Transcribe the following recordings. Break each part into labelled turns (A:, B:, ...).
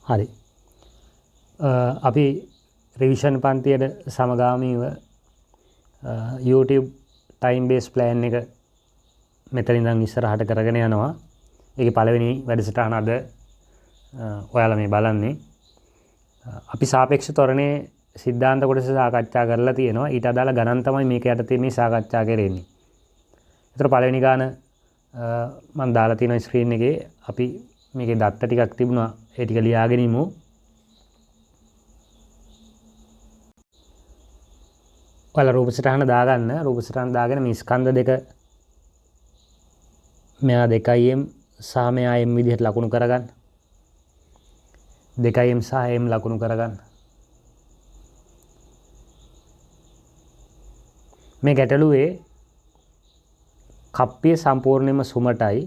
A: හරි. අපි රිවිෂන් පන්තියට සමගාමීව YouTube ටයිම් බේස් ප්ලෑන් එක මෙතන ඉඳන් ඉස්සරහට කරගෙන යනවා. ඒකේ පළවෙනි වැඩසටහන අද ඔයාලා මේ බලන්නේ. අපි සාපේක්ෂ ත්වරණයේ සිද්ධාන්ත කොටස සාකච්ඡා කරලා තියෙනවා. ඊට අදාළ ගණන් තමයි මේක යටතේ මේ සාකච්ඡා කරන්නේ. ඒතර පළවෙනි ගාන මම දාලා තියෙනවා ස්ක්‍රීන් එකේ. අපි මේකේ දත්ත ටිකක් තිබුණා. ඒ ටික ලියාගෙන ඉමු. ඔයාලා රූප සටහන දාගන්න. රූප සටහන දාගෙන මේ ස්කන්ධ දෙක මෙයා 2m සහ මෙයා m විදිහට ලකුණු කරගන්න. 2m සහ m ලකුණු කරගන්න. මේ ගැටලුවේ කප්පිය සම්පූර්ණයෙන්ම සුමටයි.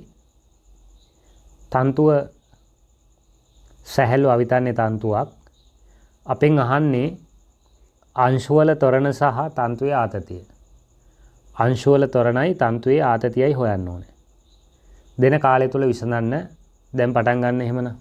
A: තන්තුව සැහැල්ලු අවිතන්නේ තන්තුවක්. අපෙන් අහන්නේ අංශුවල ත්වරණ සහ තන්තුවේ ආතතිය. අංශුවල ත්වරණයි තන්තුවේ ආතතියයි හොයන්න ඕනේ. දෙන කාලය තුල විසඳන්න. දැන් පටන් ගන්න එහෙමනම්.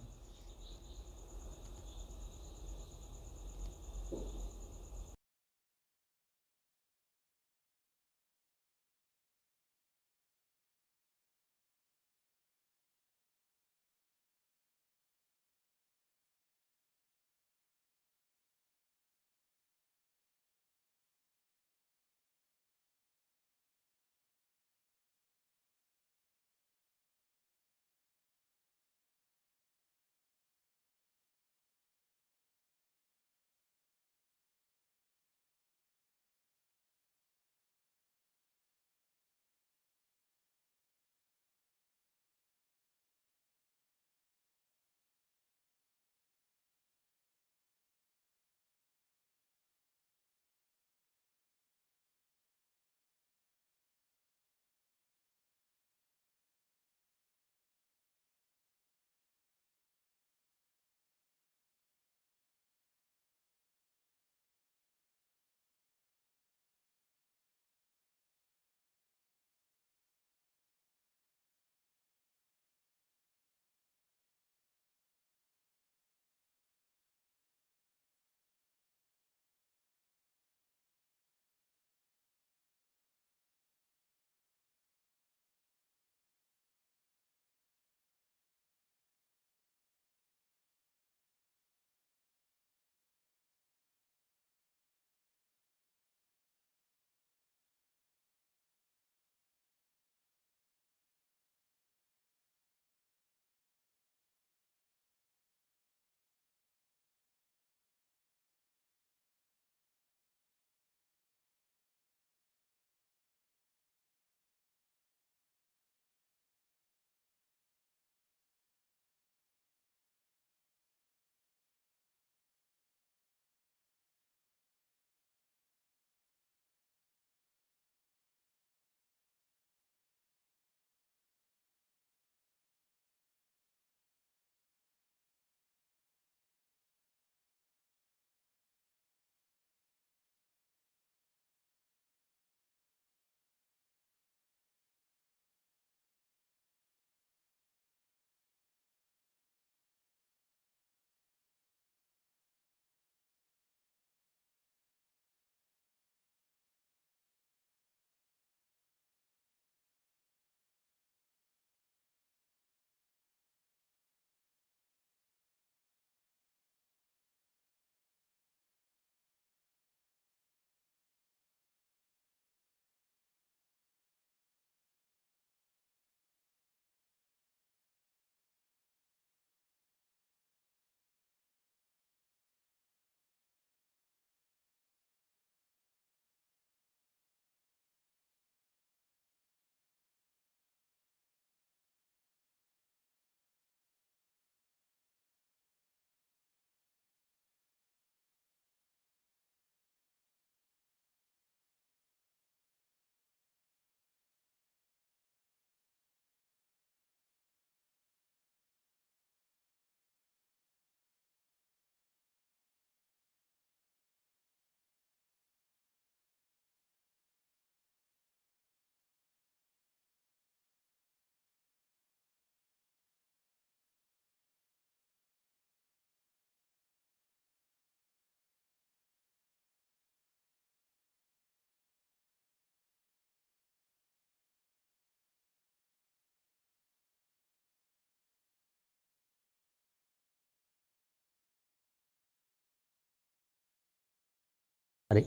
A: හරි.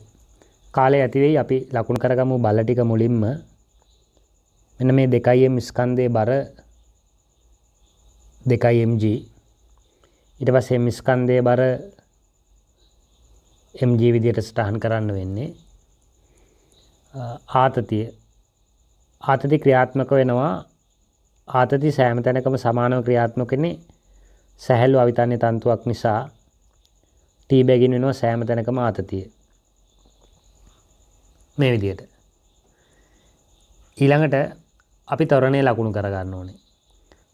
A: කාලය ඇති වෙයි අපි ලකුණු කරගමු බල ටික මුලින්ම. මෙන්න මේ 2m ස්කන්ධයේ බර 2mg. ඊට පස්සේ m ස්කන්ධයේ බර mg විදියට සටහන් කරන්න වෙන්නේ. ආතතිය ක්‍රියාත්මක වෙනවා. ආතති සෑම තැනකම සමානව ක්‍රියාත්මක වෙන්නේ සැහැල්ලු අවිතන්‍ය තන්තුවක් නිසා T බැගින් වෙනවා සෑම තැනකම ආතතිය. මේ විදියට. ඊළඟට අපි ත්වරණය ලකුණු කරගන්න ඕනේ.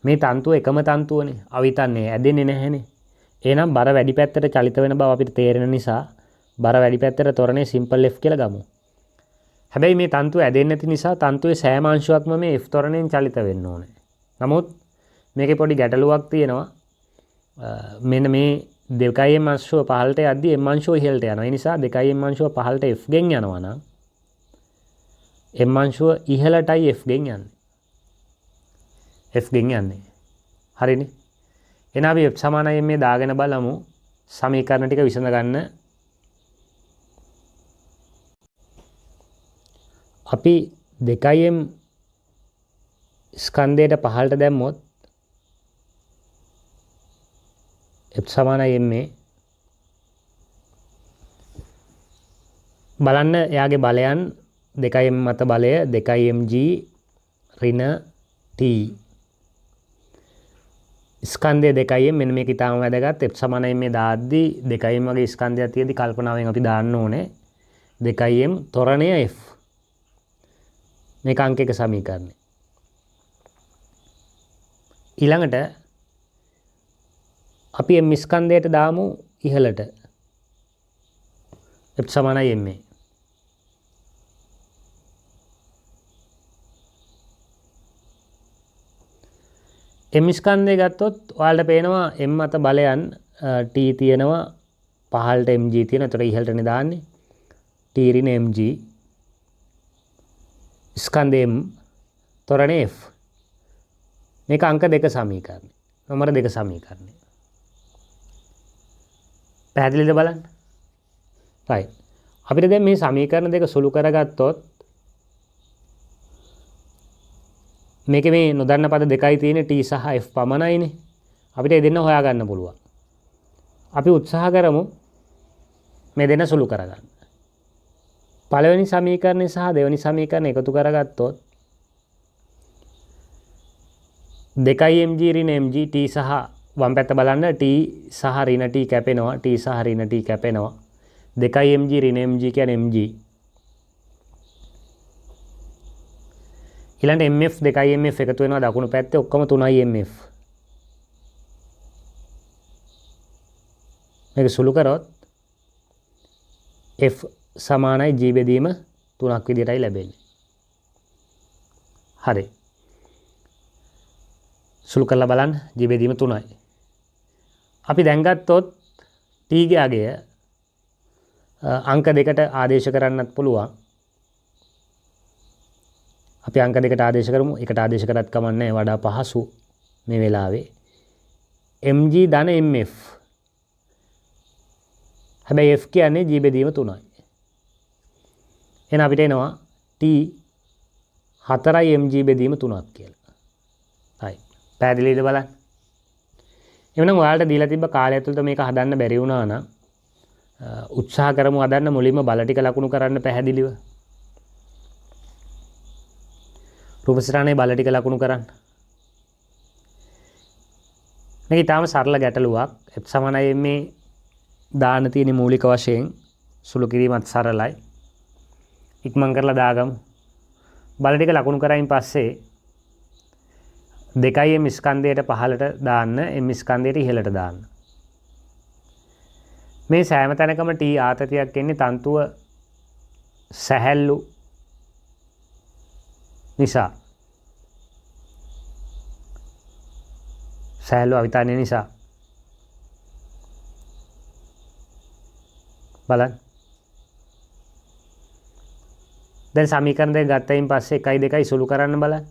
A: මේ තන්තුව එකම තන්තුවනේ. අවිතන්නේ ඇදෙන්නේ නැහැනේ. එහෙනම් බර වැඩි පැත්තට චලිත වෙන බව අපිට තේරෙන නිසා බර වැඩි පැත්තට ත්වරණය සිම්පල් F කියලා ගමු. හැබැයි මේ තන්තුව ඇදෙන්නේ නැති නිසා තන්තුවේ සෑම අංශුවක්ම මේ F ත්වරණයෙන් චලිත වෙන්න ඕනේ. නමුත් මේකේ පොඩි ගැටලුවක් තියෙනවා. මෙන්න මේ 2m අංශුව පහළට යද්දී m අංශුව ඉහළට යනවා. ඒ නිසා 2m අංශුව පහළට F ගෙන් යනවා නම් m අංශුව ඉහළටයි F ගෙන් යන්නේ. F ගෙන් යන්නේ. හරිනේ. එහෙනම් අපි F සමානයි මේ දාගෙන බලමු සමීකරණ ටික විසඳ ගන්න. අපි 2m ස්කන්ධයට පහළට දැම්මොත් F සමානයි m බලන්න එයාගේ බලයන් 2m මත බලය 2mg ඍණ t ස්කන්ධය 2m මෙන්න මේක ඊටාම වැදගත්. F සමානයි මේ දාද්දී 2m වගේ ස්කන්ධයක් තියෙද්දි කල්පනාවෙන් අපි දාන්න ඕනේ 2m ත්වරණය F. මේක අංක 1 සමීකරණය. ඊළඟට අපි m ස්කන්ධයට දාමු ඉහළට. F සමානයි m. m ස්කන්ධය ගත්තොත් ඔයාලට පේනවා m මත බලයන් t තියෙනවා පහළට mg තියෙනවා. ඒතර ඉහළටනේ දාන්නේ. t ඍණ mg ස්කන්ධය m ත්වරණය F. මේක අංක 2 සමීකරණය. නම්බර 2 සමීකරණය. පැහැදිලිද බලන්න? right. අපිට දැන් මේ සමීකරණ දෙක සුළු කරගත්තොත් මේකේ මේ නොදන්න පද දෙකයි තියෙන්නේ t සහ f පමණයිනේ. අපිට මේ දෙන්න හොයාගන්න පුළුවන්. අපි උත්සාහ කරමු මේ දෙන්න සුළු කරගන්න. පළවෙනි සමීකරණය සහ දෙවෙනි සමීකරණය එකතු කරගත්තොත් 2mg ඍණ mg t සහ වම් පැත්ත බලන්න t සහ ඍණ t කැපෙනවා. t සහ ඍණ t කැපෙනවා. 2mg ඍණ mg කියන්නේ mg. ඊළඟ mf 2mf එකතු වෙනවා දකුණු පැත්තේ ඔක්කොම 3යි mf. මේක සුළු කරොත් f සමානයි g බෙදීම 3ක් විදිහටයි ලැබෙන්නේ. හරි. සුළු කරලා බලන්න g බෙදීම 3යි. අපි දැන් ගත්තොත් t ගේ අගය අංක 2කට ආදේශ කරන්නත් පුළුවන්. අපි අංක 2ට ආදේශ කරමු. එකට ආදේශ කරත් කමන්නේ වඩා පහසු මේ වෙලාවේ. mg ධන mf. හැබැයි f කියන්නේ g බෙදීම 3යි. එහෙනම් අපිට එනවා t 4යි mg බෙදීම 3ක් කියලා. හරි. පැහැදිලිද බලන්න? එවනම් ඔයාලට දීලා තිබ්බ කාලය ඇතුළත මේක හදන්න බැරි වුණා නම් උත්සාහ කරමු හදන්න. මුලින්ම බල ටික ලකුණු කරන්න පැහැදිලිව. රූපසටහනේ බල ටික ලකුණු කරන්න. මේක ඊටාම සරල ගැටලුවක්. f සමානයි මේ දාන්න තියෙන මූලික වශයෙන් සුළු කිරීමත් සරලයි. ඉක්මන් කරලා දාගමු. බල ටික ලකුණු කරයින් පස්සේ 2m ස්කන්ධයට පහළට දාන්න m ස්කන්ධයට ඉහළට දාන්න. මේ සෑම තැනකම t ආතතියක් එන්නේ තන්තුව සැහැල්ලු නිසා. සැහැල්ලු අවිතාන්‍ය නිසා. බලන්න. දැන් සමීකරණ දෙක ගත්තයින් පස්සේ 1 2 සුළු කරන්න බලන්න.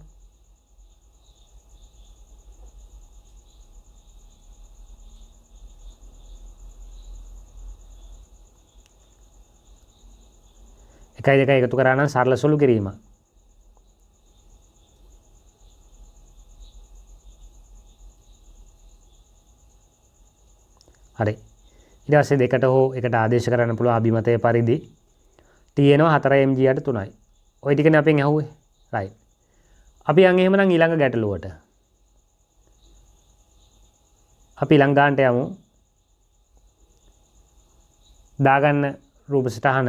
A: 1 2 එකතු කරා නම් සරල සුළු කිරීම. හරි. ඊට පස්සේ දෙකට හෝ එකට ආදේශ කරන්න පුළුවන් අභිමතය පරිදි t එනවා 4mg යට 3යි. ওই ටිකනේ අපෙන් ඇහුවේ. right. අපි යන් එහෙමනම් ඊළඟ ගැටලුවට. අපි ඊළඟ ගානට යමු. දාගන්න රූප සටහන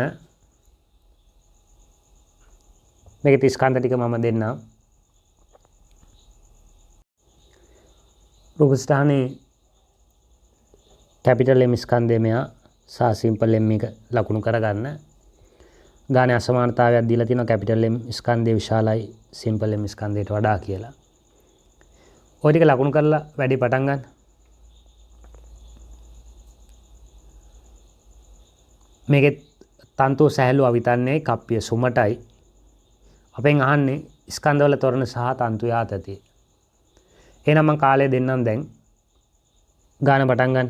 A: මේකේ ස්කන්ධ ටික මම දෙන්නම්. රූප සටහනේ කැපිටල් M ස්කන්ධය මෙයා සහ සිම්පල් M එක ලකුණු කරගන්න. ගානේ අසමානතාවයක් දීලා තියෙනවා කැපිටල් M ස්කන්ධය විශාලයි සිම්පල් M ස්කන්ධයට වඩා කියලා. ওই ටික ලකුණු කරලා වැඩි පටන් ගන්න. මේකේ තන්තු සැහැල්ලු අවිතන්නේ කප්පිය සුමටයි. අපෙන් අහන්නේ ස්කන්ධවල තොරණ සහ තන්තු යාතතිය. එහෙනම් මම කාලය දෙන්නම් දැන්. ගාන පටන් ගන්න.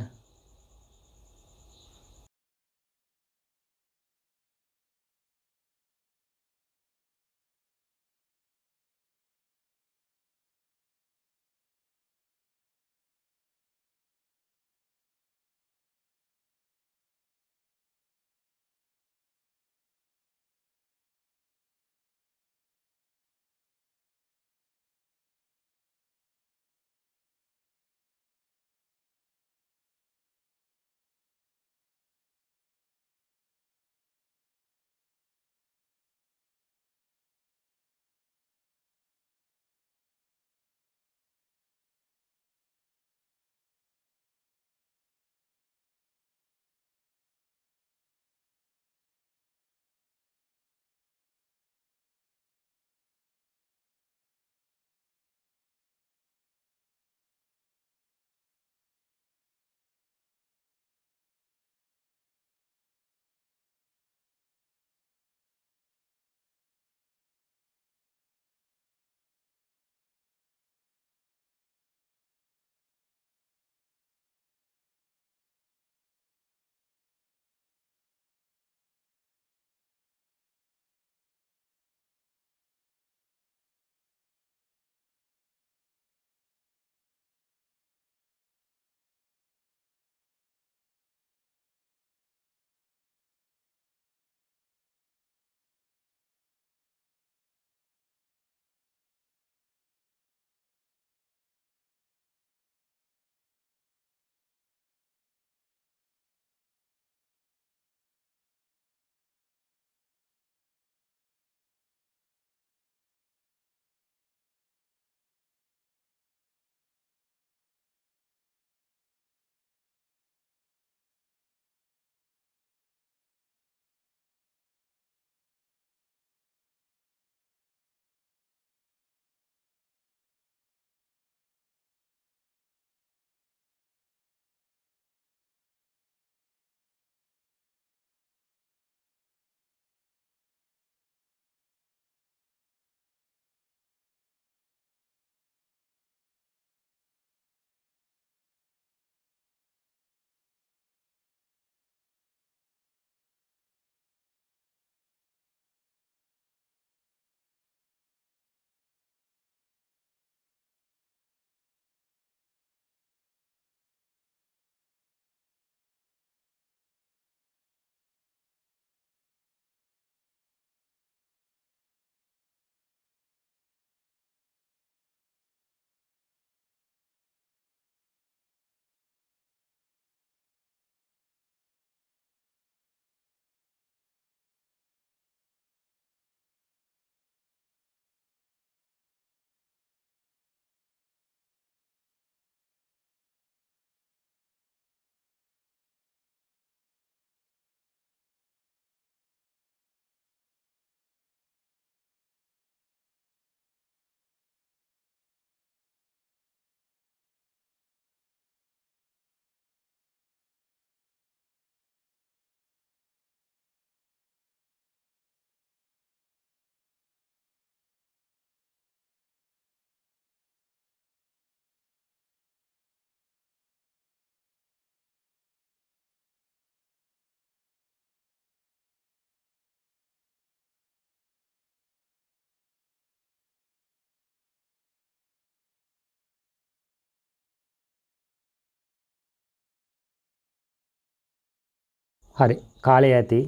A: හරි කාලය ඇති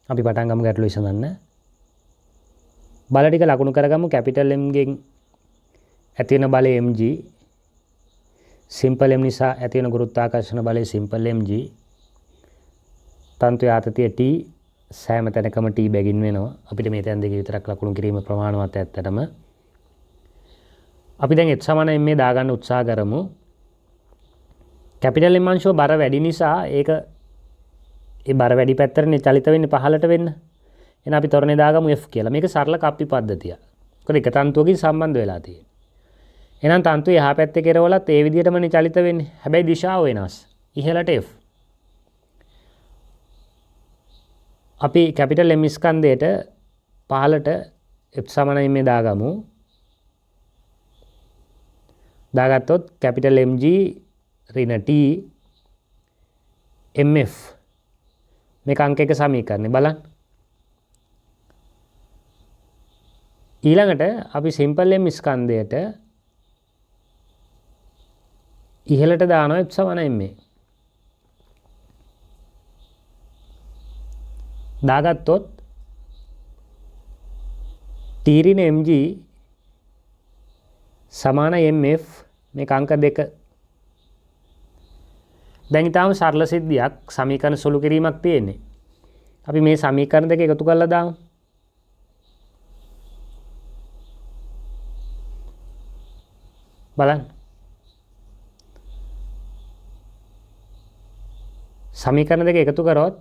A: අපි පටන් ගමු ගැටලුව විසඳන්න. බල ටික ලකුණු කරගමු. කැපිටල් M ගෙන් ඇති වෙන බලය mg, සිම්පල් M නිසා ඇති වෙන ගුරුත්වාකර්ෂණ බලය සිම්පල් mg, තන්තු ආතතිය t සෑම තැනකම t බැගින් වෙනවා. අපිට මේ තැන් දෙක විතරක් ලකුණු කිරීම ප්‍රමාණවත් ඇත්තටම. අපි දැන් h සමාන m දාගන්න උත්සාහ කරමු. කැපිටල් M අංශුව බර වැඩි නිසා ඒක ඒ බර වැඩි පැත්තටනේ චලිත වෙන්නේ පහළට වෙන්න. එහෙනම් අපි තොරණේ දාගමු F කියලා. මේක සරල කප්පි පද්ධතිය. මොකද එක තන්තුවකින් සම්බන්ධ වෙලා තියෙන්නේ. එහෙනම් තන්තුව එහා පැත්තේ කෙරවලත් ඒ විදිහටමනේ චලිත වෙන්නේ. හැබැයි දිශාව වෙනස්. ඉහළට F. අපි කැපිටල් M ස්කන්ධයට පහළට F සමානයි මේ දාගමු. දාගත්තොත් කැපිටල් mg ඍණ t mf මේක අංක 1 සමීකරණය බලන්න. ඊළඟට අපි සිම්පල් M ස්කන්ධයට ඉහළට දානවා F සමානයි මේ. දාගත්තොත් t ඍණ mg සමාන mf මේක අංක 2. දැන් ඊටාම සරල සිද්ධියක් සමීකරණ සුළු කිරීමක් තියෙන්නේ. අපි මේ සමීකරණ දෙක එකතු කරලා දාමු. බලන්න. සමීකරණ දෙක එකතු කරොත්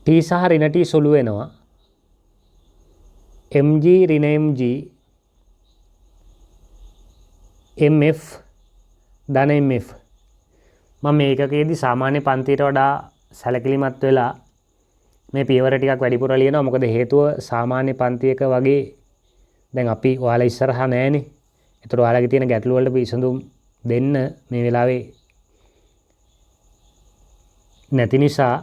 A: t සහ ඍණ t සුළු වෙනවා. mg ඍණ mg mf ධන mf. මම මේකකයේදී සාමාන්‍ය පන්තියට වඩා සැලකිලිමත් වෙලා මේ පියවර ටිකක් වැඩිපුර ලියනවා. මොකද හේතුව සාමාන්‍ය පන්තියක වගේ දැන් අපි ඔයාලා ඉස්සරහා නැහැනේ. ඒතර ඔයාලගේ තියෙන ගැටලු වලට විසඳුම් දෙන්න මේ වෙලාවේ නැති නිසා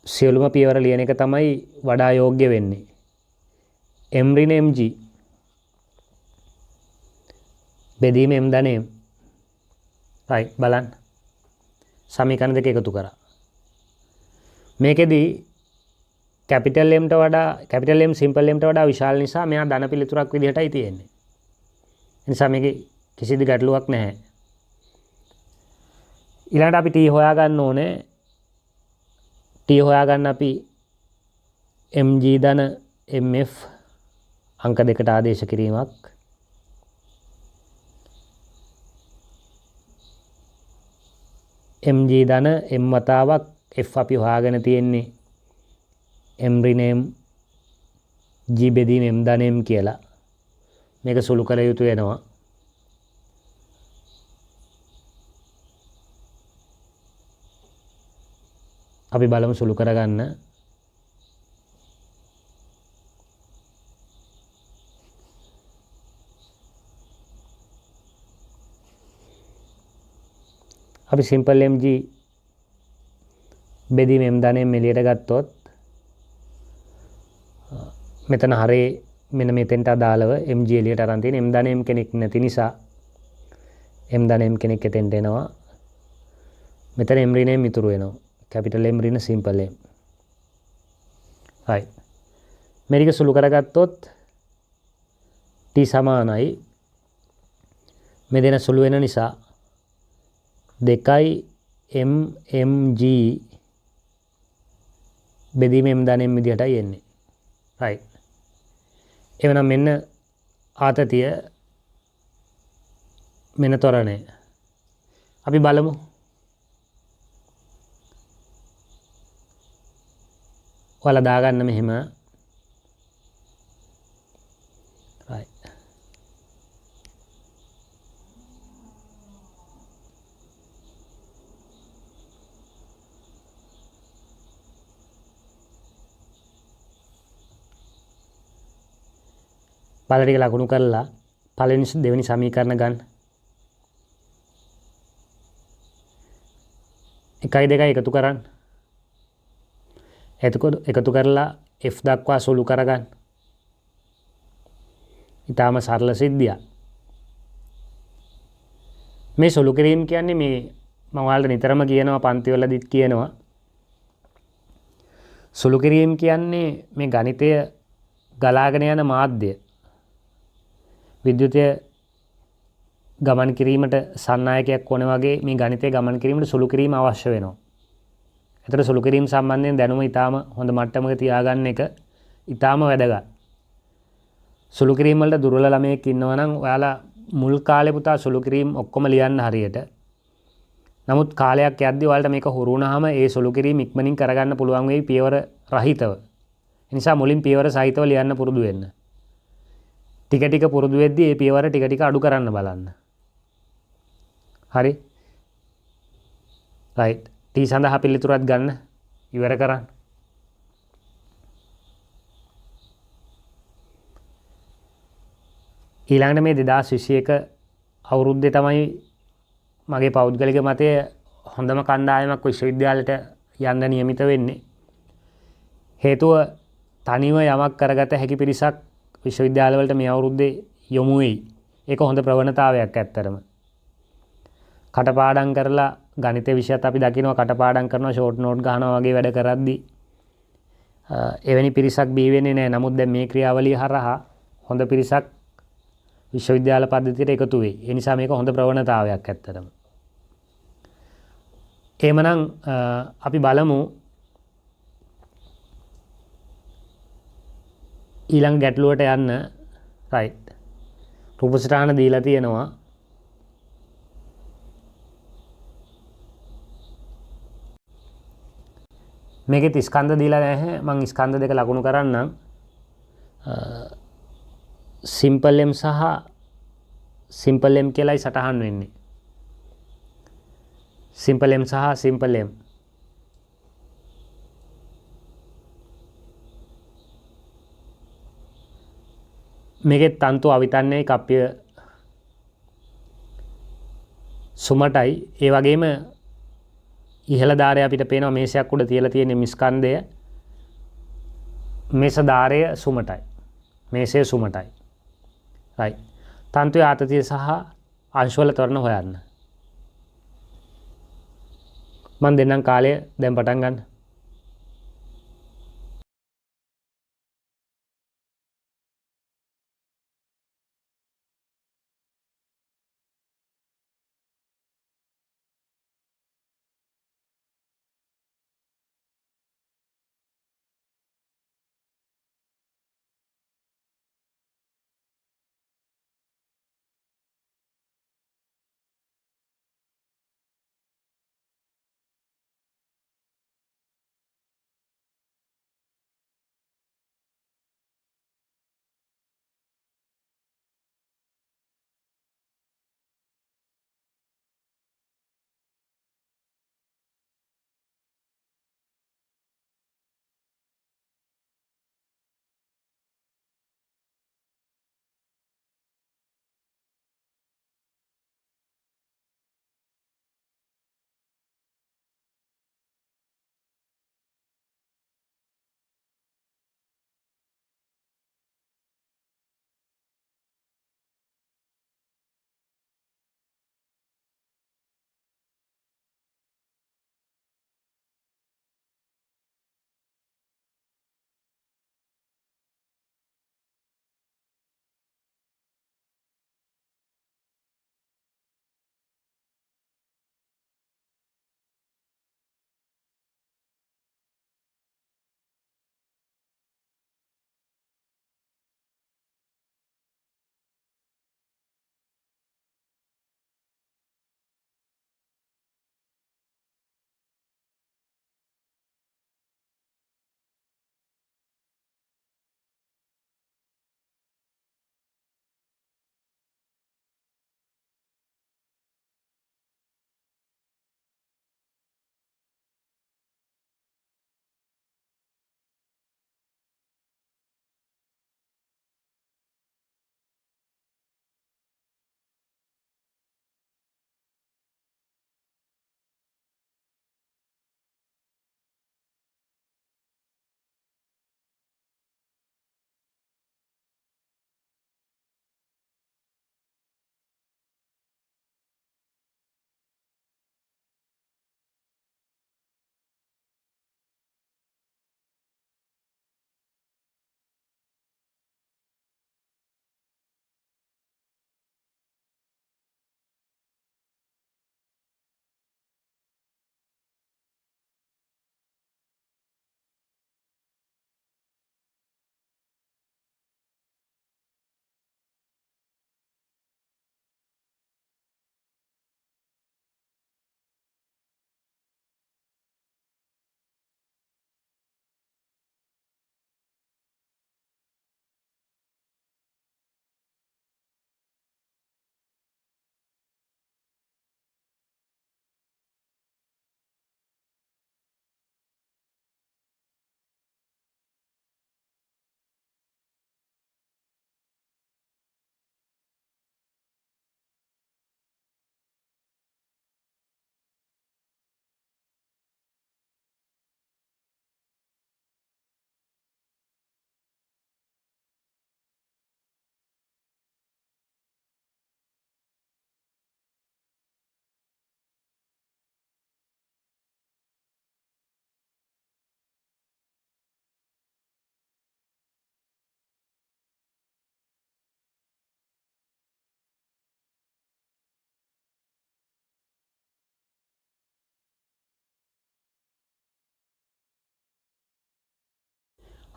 A: සියලුම පියවර ලියන එක තමයි වඩා යෝග්‍ය වෙන්නේ. m ඍණ mg බෙදීම m ධන m. right බලන්න. සමීකරණ දෙක එකතු කරා. මේකෙදී කැපිටල් M ට වඩා කැපිටල් M සිම්පල් M ට වඩා විශාල නිසා මෙයා ධන පිළිතුරක් විදිහටයි තියෙන්නේ. ඒ නිසා මේකේ කිසිදු ගැටලුවක් නැහැ. ඊළඟට අපි t හොයා ගන්න ඕනේ. t හොයා ගන්න අපි mg ධන mf අංක දෙකට ආදේශ කිරීමක්. mg ධන m වතාවක් f අපි හොයාගෙන තියෙන්නේ m ඍණ m g බෙදීම m ධන m කියලා. මේක සුළු කර යුතු වෙනවා. අපි බලමු සුළු කරගන්න. අපි සිම්පල් mg බෙදීම m ධන m එළියට ගත්තොත් මෙතන හරේ මෙන්න මෙතෙන්ට අදාළව mg එළියට අරන් තියෙන m ධන m කෙනෙක් නැති නිසා m ධන m කෙනෙක් එතෙන්ට එනවා. මෙතන m ඍණ m ඉතුරු වෙනවා. කැපිටල් M ඍණ සිම්පල් M. right. මේක සුළු කරගත්තොත් t සමානයි මේ දෙන සුළු වෙන නිසා 2යි mg බෙදීම m ධන m විදිහටයි එන්නේ. right. එවනම් මෙන්න ආතතිය මෙන්න තොරණය. අපි බලමු. ඔයාලා දාගන්න මෙහෙම. right. බල ටික ලකුණු කරලා පළවෙනි දෙවෙනි සමීකරණ ගන්න. 1යි 2යි එකතු කරන්න. එකතු කරලා f දක්වා සුළු කරගන්න. ඊටාම සරල සිද්ධියක්. මේ සුළු කිරීම කියන්නේ මේ මම ඔයාලට නිතරම කියනවා පන්තිවලදීත් කියනවා සුළු කිරීම කියන්නේ මේ ගණිතය ගලාගෙන යන මාධ්‍ය විද්‍යුතය ගමන් කිරීමට සන්නායකයක් වන වගේ මේ ගණිතය ගමන් කිරීමට සුළු කිරීම අවශ්‍ය වෙනවා. ඒතර සුළු කිරීම සම්බන්ධයෙන් දැනුම ඊටාම හොඳ මට්ටමක තියාගන්න එක ඊටාම වැදගත්. සුළු කිරීම වලට දුර්වල ළමයෙක් ඉන්නවා නම් ඔයාලා මුල් කාලේ පුතා සුළු කිරීම ඔක්කොම ලියන්න හරියට. නමුත් කාලයක් යද්දී ඔයාලට මේක හුරු වුණාම ඒ සුළු කිරීම ඉක්මනින් කරගන්න පුළුවන් වෙයි පියවර රහිතව. ඒ නිසා මුලින් පියවර සහිතව ලියන්න පුරුදු වෙන්න. ටික ටික පුරුදු වෙද්දී මේ පියවර ටික ටික අඩු කරන්න බලන්න. හරි. රයිට්. ටී සඳහා පිළිතුරක් ගන්න ඉවර කරන්න. ඊළඟට මේ 2021 අවුරුද්දේ තමයි මගේ පෞද්ගලික මතය හොඳම කණ්ඩායමක් විශ්වවිද්‍යාලයට යන්න නියමිත වෙන්නේ. හේතුව තනිව යමක් කරගත හැකි පිරිසක් විශ්වවිද්‍යාලවලට මේ අවුරුද්දේ යොමු වෙයි. ඒක හොඳ ප්‍රවණතාවයක් ඇත්තටම. කටපාඩම් කරලා ගණිත විෂයත් අපි දකිනවා කටපාඩම් කරනවා ෂෝට් නෝට් ගහනවා වගේ වැඩ කරද්දී එවැනි පිරිසක් බිහි වෙන්නේ නැහැ. නමුත් දැන් මේ ක්‍රියාවලිය හරහා හොඳ පිරිසක් විශ්වවිද්‍යාල පද්ධතියට එකතු වෙයි. ඒ නිසා මේක හොඳ ප්‍රවණතාවයක් ඇත්තටම. එහෙමනම් අපි බලමු ඊළඟ ගැටලුවට යන්න. රයිට්. රූපසටහන දීලා තියෙනවා. මේකෙත් ස්කන්ධ දීලා නැහැ. මම ස්කන්ධ දෙක ලකුණු කරන්නම්. සිම්පල් m සහ සිම්පල් m කියලායි සටහන් වෙන්නේ. සිම්පල් m සහ සිම්පල් m. මේකේ තන්තු අවිතන්නේ කප්පිය සුමටයි. ඒ වගේම ඉහළ ධාරය අපිට පේනවා මේසයක් උඩ තියලා තියෙන මිස්කන්ධය. මේස ධාරය සුමටයි. මේසය සුමටයි. right. තන්තුවේ ආතතිය සහ අංශවල ත්වරණ හොයන්න. මම දෙන්නම් කාලය දැන් පටන් ගන්න.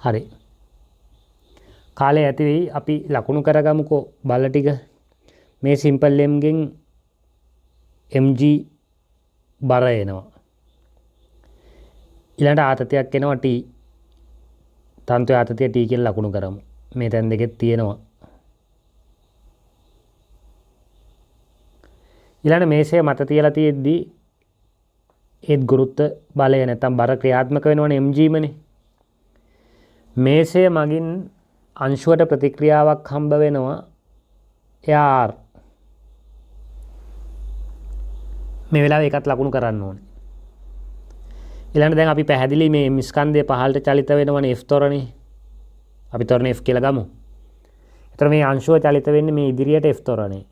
A: හරි. කාලය ඇති වෙයි අපි ලකුණු කරගමුකෝ බල ටික. මේ සිම්පල් m ගෙන් mg බර එනවා. ඊළඟට ආතතියක් එනවා t. තන්ත්‍රයේ ආතතිය t කියලා ලකුණු කරමු. මේ තැන් දෙකෙත් තියෙනවා. ඊළඟ මේසය මත තියලා තියෙද්දි ඒත් ගුරුත්ව බලය නැත්තම් බර ක්‍රියාත්මක වෙනවනේ mg මනේ. මේසය මගින් අංශුවට ප්‍රතික්‍රියාවක් හම්බ වෙනවා r. මේ වෙලාවේ ඒකත් ලකුණු කරන්න ඕනේ. ඊළඟ දැන් අපි පැහැදිලි මේ m ස්කන්ධය පහළට චලිත වෙනවනේ f තොරණේ. අපි තොරණ f කියලා ගමු. ඒතර මේ අංශුව චලිත වෙන්නේ මේ ඉදිරියට f තොරණේ.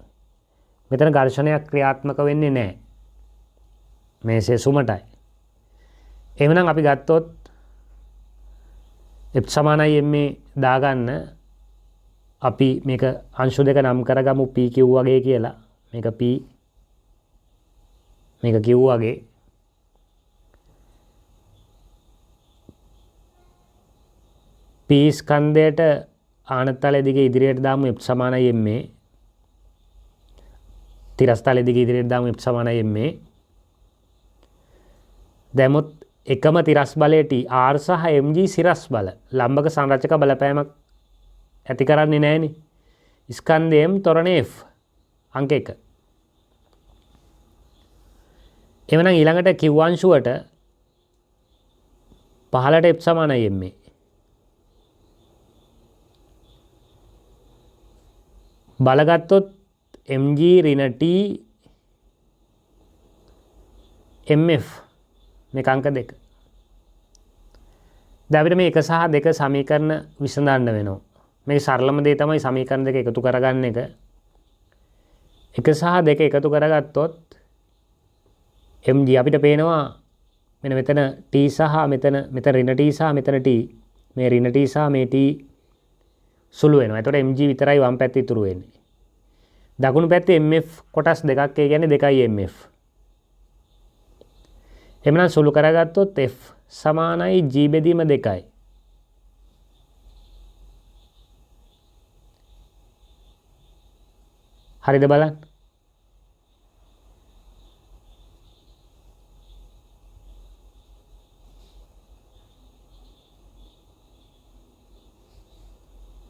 A: මෙතන ඝර්ෂණයක් ක්‍රියාත්මක වෙන්නේ නැහැ. මේසේ සුමටයි. එහෙනම් අපි ගත්තොත් f සමානයි m දාගන්න අපි මේක අංශු දෙක නම් කරගමු p q වගේ කියලා. මේක p මේක q වගේ. p ස්කන්ධයට ආනතලය දිගේ ඉදිරියට දාමු f සමානයි m. තිරස්තලය දිගේ ඉදිරියට දාමු f සමානයි m. දැමුත් එකම තිරස් බලය t r සහ mg සිරස් බල ලම්බක සංරචක බලපෑමක් ඇති කරන්නේ නැහැනේ. ස්කන්ධය m තොරණ f අංක 1. එවනම් ඊළඟට q අංශුවට පහළට f සමානයි m. බලගත්තොත් mg ඍණ t mf මේක අංක 2. දැන් අපිට මේ 1 සහ 2 සමීකරණ විසඳන්න වෙනවා. මේ සරලම දේ තමයි සමීකරණ දෙක එකතු කරගන්න එක. 1 සහ 2 එකතු කරගත්තොත් mg අපිට පේනවා මෙන්න මෙතන t සහ මෙතන ඍණ t සහ මෙතන t මේ ඍණ t සහ මේ t සුළු වෙනවා. එතකොට mg විතරයි වම් පැත්තේ ඉතුරු වෙන්නේ. දකුණු පැත්තේ mf කොටස් දෙකක් ඒ කියන්නේ 2යි mf. එමනම් සුළු කරගත්තොත් f සමානයි g බෙදීම 2යි. හරිද බලන්න.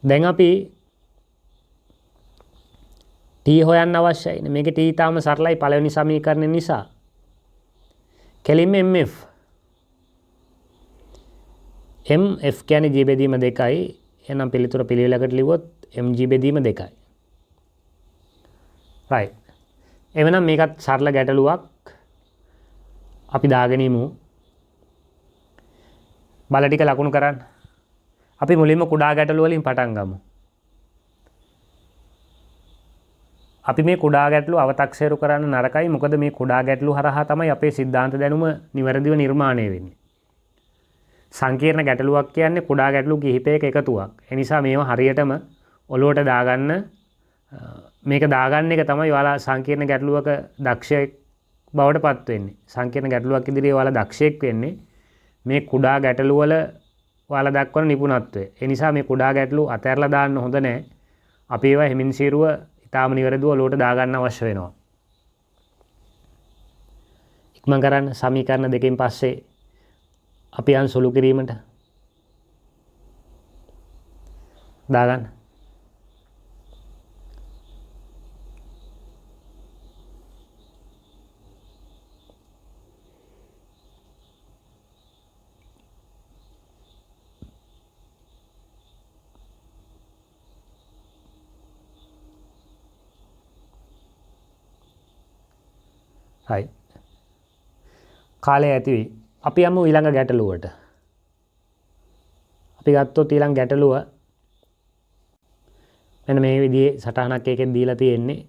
A: දැන් අපි t හොයන්න අවශ්‍යයි. මේකේ t තාම සරලයි පළවෙනි සමීකරණය නිසා. කෙලින්ම mf mf කියන්නේ g බෙදීම 2යි. එහෙනම් පිළිතුර පිළිවෙලකට ලිව්වොත් mg බෙදීම 2යි. right. එවනම් මේකත් සරල ගැටලුවක්. අපි දාගෙන ඉමු. බල ටික ලකුණු කරන්න. අපි මුලින්ම කුඩා ගැටලු වලින් පටන් ගමු. අපි මේ කුඩා ගැටලු අවතක්සේරු කරන්න නරකයි. මොකද මේ කුඩා ගැටලු හරහා තමයි අපේ සිද්ධාන්ත දැනුම නිවැරදිව නිර්මාණය වෙන්නේ. සංකීර්ණ ගැටලුවක් කියන්නේ කුඩා ගැටලු කිහිපයක එකතුවක්. ඒ නිසා මේවා හරියටම ඔලුවට දාගන්න මේක දාගන්න එක තමයි ඔයාලා සංකීර්ණ ගැටලුවක දක්ෂයෙක් බවට පත් වෙන්නේ. සංකීර්ණ ගැටලුවක් ඉදිරියේ ඔයාලා දක්ෂයෙක් වෙන්නේ මේ කුඩා ගැටලු වල ඔයාලා දක්වන නිපුණත්වය. ඒ නිසා මේ කුඩා ගැටලු අතහැරලා දාන්න හොඳ නැහැ. අපි ඒවා හිමින් සීරුව තාම නිවැරදිව ඔලුවට දාගන්න අවශ්‍ය වෙනවා. ඉක්මන් කරන්න සමීකරණ දෙකෙන් පස්සේ අපි යන් සුළු කිරීමට දාගන්න. හයි. කාලය ඇති වෙයි. අපි යමු ඊළඟ ගැටලුවට. අපි ගත්තොත් ඊළඟ ගැටලුව මෙන්න මේ විදිහේ සටහනක් එකෙන් දීලා තියෙන්නේ.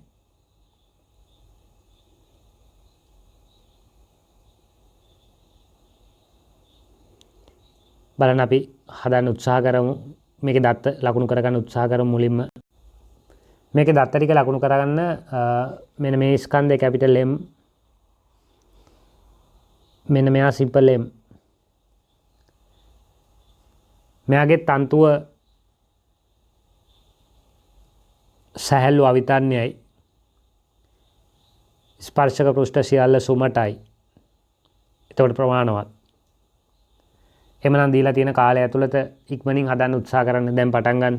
A: බලන්න අපි හදන්න උත්සාහ කරමු. මේකේ දත්ත ලකුණු කරගන්න උත්සාහ කරමු මුලින්ම. මේකේ දත්ත ටික ලකුණු කරගන්න මෙන්න මේ ස්කන්ධය කැපිටල් M මෙන්න මෙයා සිම්පල් m. මෙයාගේ තන්තුව සැහැල්ලු අවිතන්නේයි. ස්පර්ශක පෘෂ්ඨ සියල්ල සුමටයි. එතකොට ප්‍රමාණවත්. එහෙමනම් දීලා තියෙන කාලය ඇතුළත ඉක්මනින් හදන්න උත්සාහ කරන්න. දැන් පටන් ගන්න.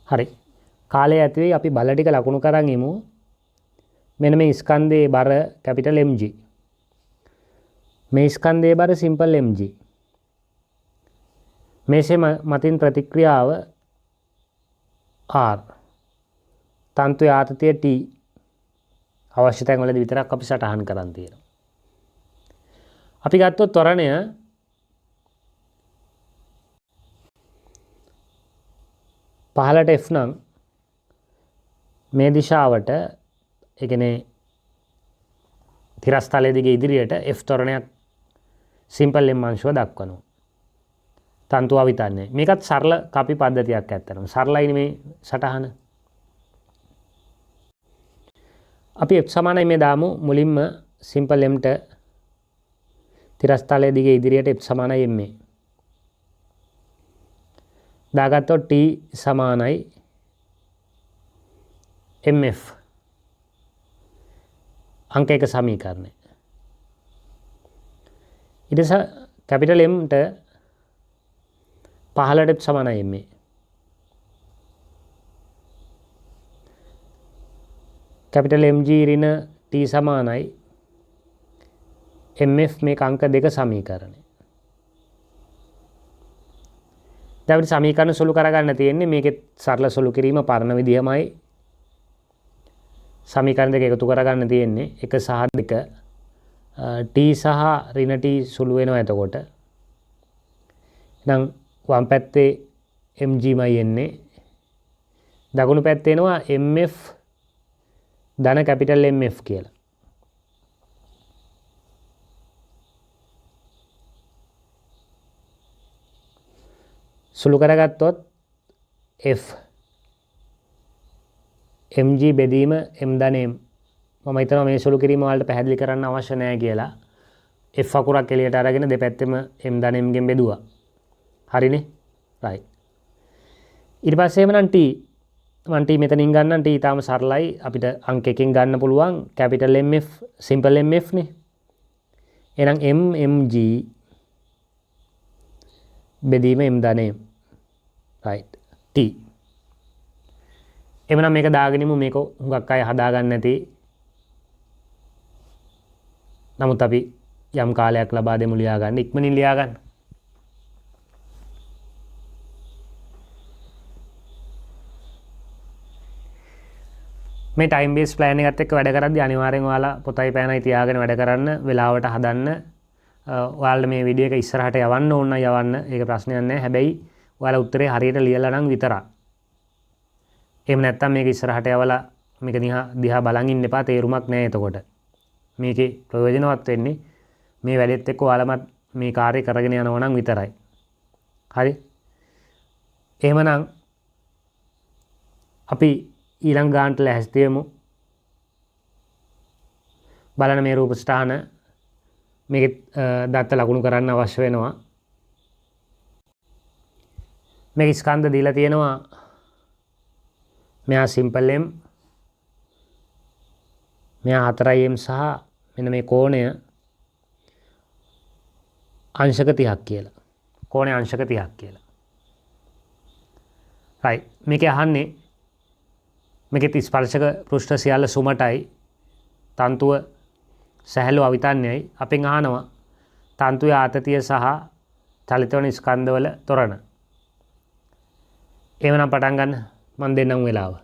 A: හරි. කාලය ඇතුලේ අපි බල ටික ලකුණු කරන් ඉමු. මෙන්න මේ ස්කන්ධයේ බර කැපිටල් mg. මේ ස්කන්ධයේ බර සිම්පල් mg. මේසේ මතින් ප්‍රතික්‍රියාව r. තන්තුවේ ආතතිය t. අවශ්‍ය තැන් වලදී විතරක් අපි සටහන් කරන් තියෙනවා. අපි ගත්තොත් ත්වරණය පහළට f නම් මේ දිශාවට ඒ කියන්නේ තිරස්තලයේ දිගේ ඉදිරියට f ත්වරණයක් සිම්පල් m අංශුව දක්වනවා. තන්තු අවිතන්නේ. මේකත් සරල කපි පද්ධතියක් ඇත්තටම. සරලයි මේ සටහන. අපි f සමානයි මේ දාමු මුලින්ම සිම්පල් mට තිරස්තලයේ දිගේ ඉදිරියට f සමානයි m. දාගත්තොත් t සමානයි mf. අංක 1 සමීකරණය. ඊට පස්සේ කැපිටල් mට 15ට සමානයි m. කැපිටල් mg ඍණ t සමානයි mf මේක අංක 2 සමීකරණය. දැන් අපිට සමීකරණ සුළු කරගන්න තියෙන්නේ මේකේ සරල සුළු කිරීම පරණ විදිහමයි. සමීකරණ දෙක එකතු කරගන්න තියෙන්නේ 1 සහ 2 t සහ ඍණ t සුළු වෙනවා එතකොට. එහෙනම් වම් පැත්තේ mg මයි එන්නේ. දකුණු පැත්තේ එනවා mf ධන කැපිටල් mf කියලා. සුළු කරගත්තොත් f mg බෙදීම m ධන m. මම හිතනවා මේ සුළු කිරීම වලට පැහැදිලි කරන්න අවශ්‍ය නැහැ කියලා. f අකුරක් එළියට අරගෙන දෙපැත්තෙම m ධන m ගෙන් බෙදුවා. හරිනේ? right. ඊට පස්සේ එමනම් t මම t මෙතනින් ගන්නම්. t ඊටාම සරලයි. අපිට අංක එකකින් ගන්න පුළුවන් කැපිටල් mf සිම්පල් mf නේ. එහෙනම් mmg බෙදීම m ධන m. right. t. එමනම් මේක දාගෙනමු. මේක හුඟක් අය හදාගන්න නැති. නමුත් අපි යම් කාලයක් ලබා දෙමු ලියා ගන්න. ඉක්මනින් ලියා ගන්න. මේ ටයිම් බේස් ප්ලෑන් එකත් එක්ක වැඩ කරද්දී අනිවාර්යෙන් ඔයාලා පොතයි පෑනයි තියාගෙන වැඩ කරන්න, වෙලාවට හදන්න. ඔයාලට මේ වීඩියෝ එක ඉස්සරහට යවන්න ඕන නම් යවන්න. ඒක ප්‍රශ්නයක් නැහැ. හැබැයි ඔයාලා උත්තරේ හරියට ලියලා නම් විතරක්. එහෙම නැත්නම් මේක ඉස්සරහට යවලා මේක දිහා බලන් ඉන්න එපා. තේරුමක් නැහැ එතකොට. මේකේ ප්‍රයෝජනවත් වෙන්නේ මේ වැඩෙත් එක්ක ඔයාලමත් මේ කාර්යය කරගෙන යනවා නම් විතරයි. හරි? එහෙමනම් අපි ඊළඟ ගානට ලැහැස්ති වෙමු. බලන්න මේ රූප ස්ථාන මේකේ දත්ත ලකුණු කරන්න අවශ්‍ය වෙනවා. මේක ස්කන්ධ දීලා තියෙනවා. මෙහා සිම්පල් m මෙහා 4m සහ මෙන්න මේ කෝණය අංශක 30ක් කියලා. කෝණය අංශක 30ක් කියලා. right. මේකේ අහන්නේ මේකේ ස්පර්ශක පෘෂ්ඨ සියල්ල සුමටයි. තන්තුව සැහැල්ලු අවිතන්නේයි. අපෙන් අහනවා තන්තුවේ ආතතිය සහ චලිත වන ස්කන්ධවල තොරණ. එහෙමනම් පටන් ගන්න. මම දෙන්නම් වෙලාව.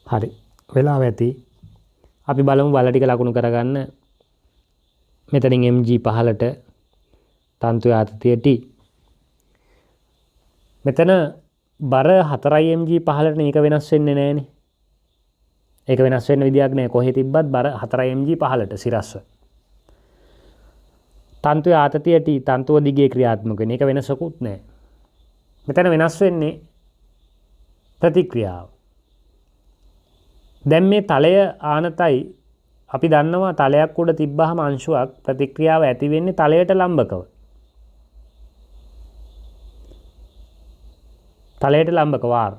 A: හරි වෙලාව ඇති. අපි බලමු බල ටික ලකුණු කරගන්න. මෙතනින් mg 15ට තන්තු ආතතිය t. මෙතන බර 4 mg 15ට මේක වෙනස් වෙන්නේ නැහනේ. ඒක වෙනස් වෙන්න විදියක් නැහැ. කොහේ තිබ්බත් බර 4 mg 15ට සිරස්ව. තන්තුවේ ආතතිය t තන්තුව දිගේ ක්‍රියාත්මක වෙන එක වෙනසකුත් නැහැ. මෙතන වෙනස් වෙන්නේ ප්‍රතික්‍රියාව. දැන් මේ තලය ආනතයි අපි දන්නවා තලයක් උඩ තිබ්බහම අංශුවක් ප්‍රතික්‍රියාව ඇති වෙන්නේ තලයට ලම්බකව. තලයට ලම්බක වාර.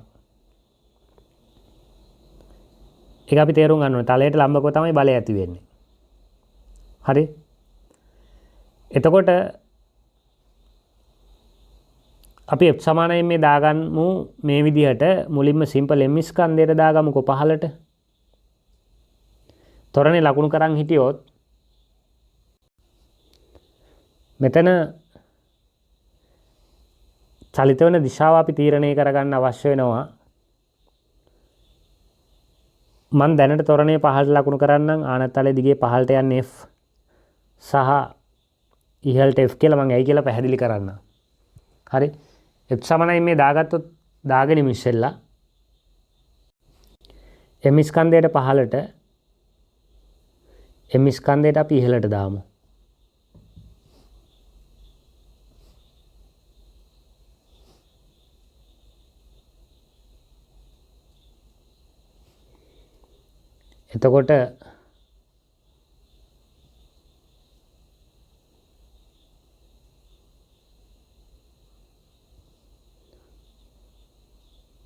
A: ඒක අපි තේරුම් ගන්න ඕනේ. තලයට ලම්බකව තමයි බලය ඇති වෙන්නේ. හරි? එතකොට අපි F සමානයි මේ දාගන්නමු මේ විදිහට මුලින්ම සිම්පල් m ස්කන්ධයට දාගමුකෝ 15ට. තොරණේ ලකුණු කරන් හිටියොත් මෙතන චලිත වෙන දිශාව අපි තීරණය කරගන්න අවශ්‍ය වෙනවා. මම දැනට තොරණේ 15ට ලකුණු කරන්නම් ආනතලයේ දිගේ 15ට යන්නේ f සහ ඉහළට f කියලා මම ඇයි කියලා පැහැදිලි කරන්න. හරි? f සමානයි මේ දාගත්තොත් දාගෙන ඉස්සෙල්ලා m ස්කන්ධයට 15ට m ස්කන්ධයට අපි ඉහළට දාමු. එතකොට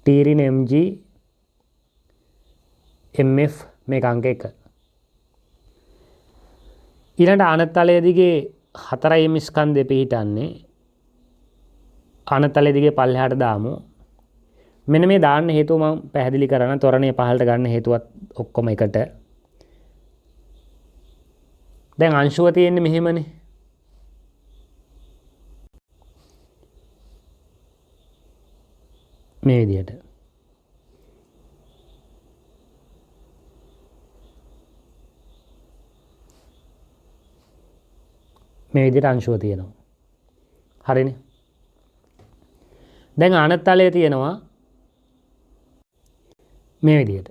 A: t ඍණ mg mf මේක අංක 1. ඊළඟ ආනතලයේ දිගේ 4 m ස්කන්ධය පිහිටන්නේ ආනතලයේ දිගේ පල්ලෙහාට දාමු. මෙන්න මේ දාන්න හේතුව මම පැහැදිලි කරනවා. ත්වරණය 15ට ගන්න හේතුවත් ඔක්කොම එකට. දැන් අංශුව තියෙන්නේ මෙහෙමනේ. මේ විදිහට. මේ විදිහට අංශුව තියෙනවා. හරිනේ. දැන් ආනතලයේ තියෙනවා මේ විදිහට.